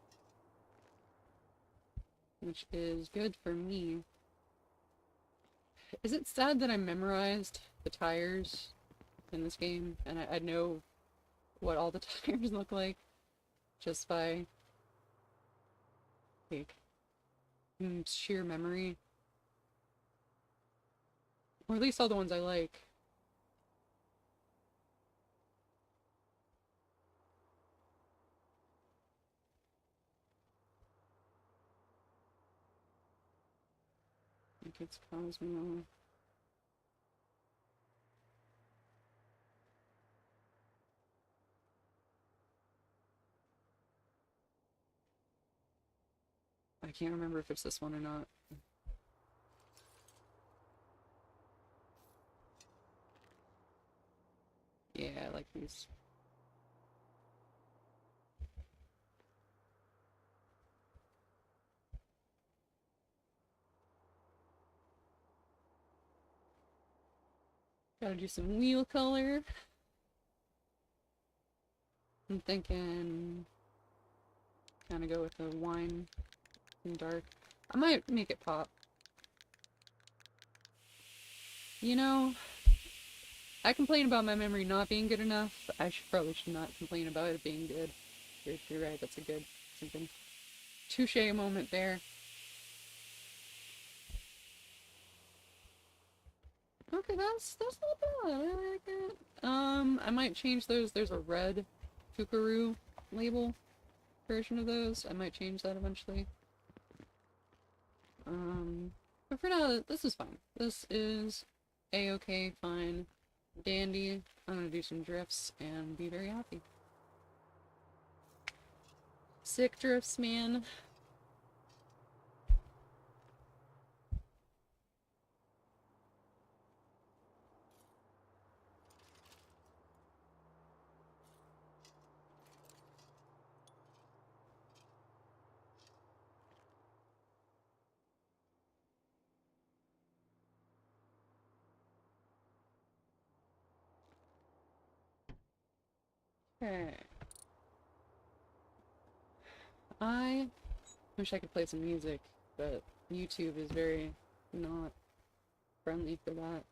Which is good for me. Is it sad that I memorized the tires in this game and I know what all the tires look like just by like sheer memory? Or at least all the ones I like. I think it's Cosmo. I can't remember if it's this one or not. Yeah, I like these. Gotta do some wheel color. I'm thinking kind of go with the wine and dark. I might make it pop. You know, I complain about my memory not being good enough. I probably should not complain about it being good. You're right. That's a good something. Touche moment there. Okay, that's not bad. I like it. I might change those. There's a red Fukaru label version of those. I might change that eventually. But for now, this is fine. This is a-okay, fine, dandy. I'm gonna do some drifts and be very happy. Sick drifts, man. Okay. I wish I could play some music, but YouTube is very not friendly for that.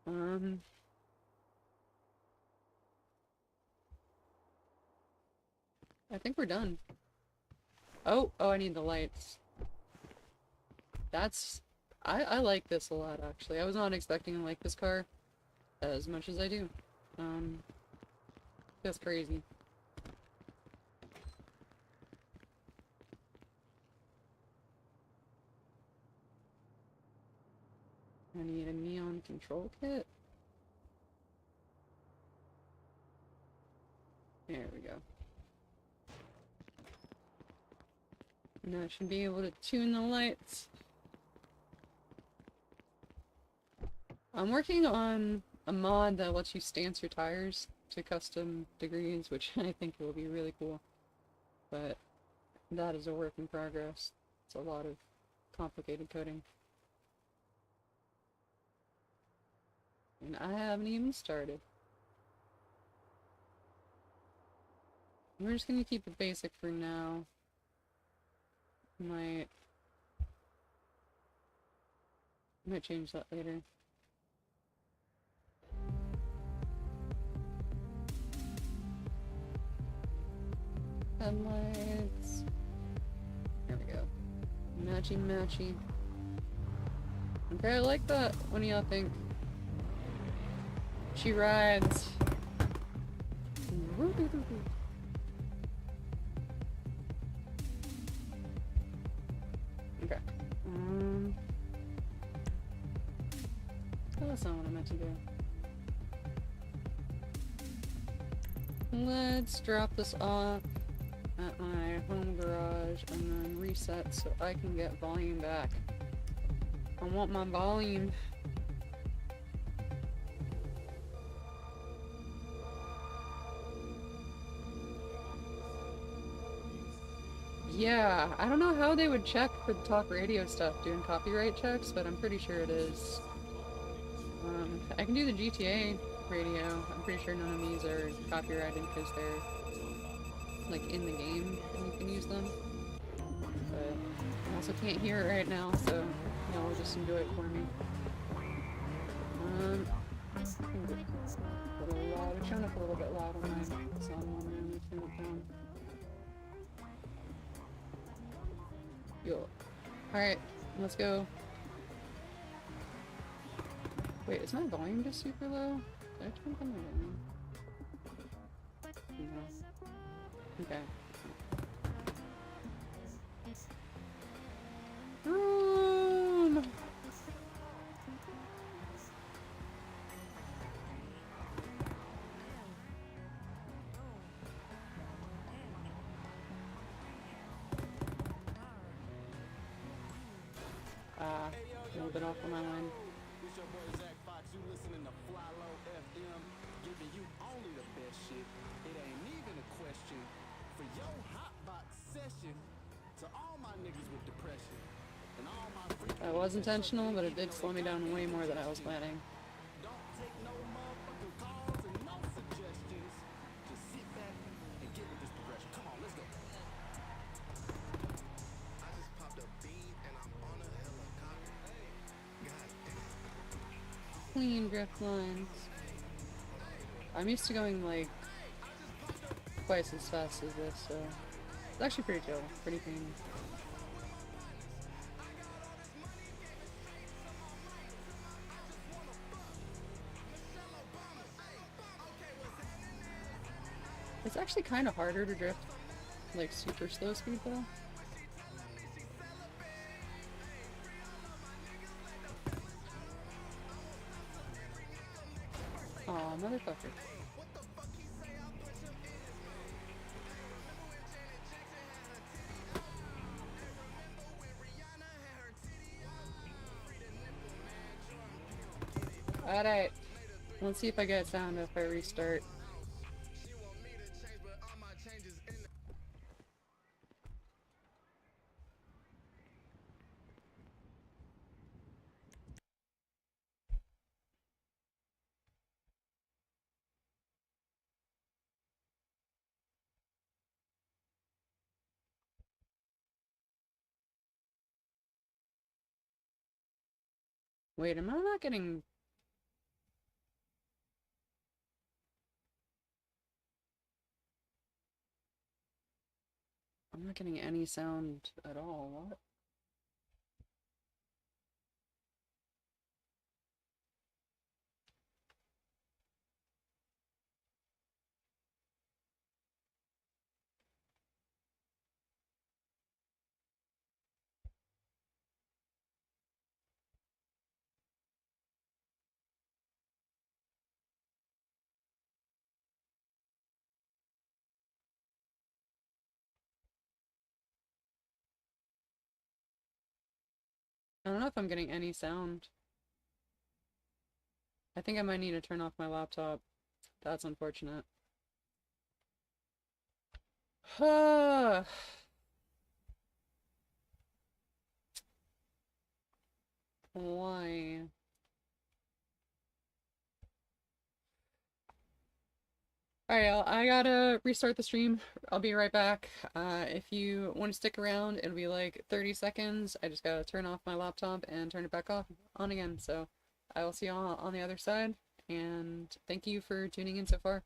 Um, I think we're done. Oh, I need the lights. That's... I like this a lot, actually. I was not expecting to like this car as much as I do. That's crazy. I need a neon control kit. There we go. Now I should be able to tune the lights. I'm working on a mod that lets you stance your tires to custom degrees, which I think will be really cool. But that is a work in progress. It's a lot of complicated coding. And I haven't even started. We're just gonna keep it basic for now. Might change that later. Headlights. There we go. Matchy matchy. Okay, I like that. What do y'all think? She rides. Okay. Oh, that's not what I meant to do. Let's drop this off at my home garage and then reset so I can get volume back. I want my volume. Yeah, I don't know how they would check for the talk radio stuff doing copyright checks, but I'm pretty sure it is. I can do the GTA radio. I'm pretty sure none of these are copyrighted because they're like in the game and you can use them. But I also can't hear it right now, so y'all will just enjoy it for me. A little loud. It's showing up a little bit loud on my sound one. Let me turn it down. Yo. Alright, let's go. Wait, is my volume just super low? Did I turn down my volume? No. Okay. Room! A little bit off on my line. That was intentional, but it did slow me down way more than I was planning. clean drift lines. I'm used to going like twice as fast as this, so it's actually pretty chill, pretty clean. It's actually kind of harder to drift like super slow speed though. Aw, motherfucker. Alright, let's see if I get sound if I restart. Wait, am I not getting... I'm not getting any sound at all. What? I don't know if I'm getting any sound. I think I might need to turn off my laptop. That's unfortunate. Why? Alright, I gotta restart the stream. I'll be right back. If you want to stick around, it'll be like 30 seconds. I just gotta turn off my laptop and turn it back off on again. So I will see you all on the other side. And thank you for tuning in so far.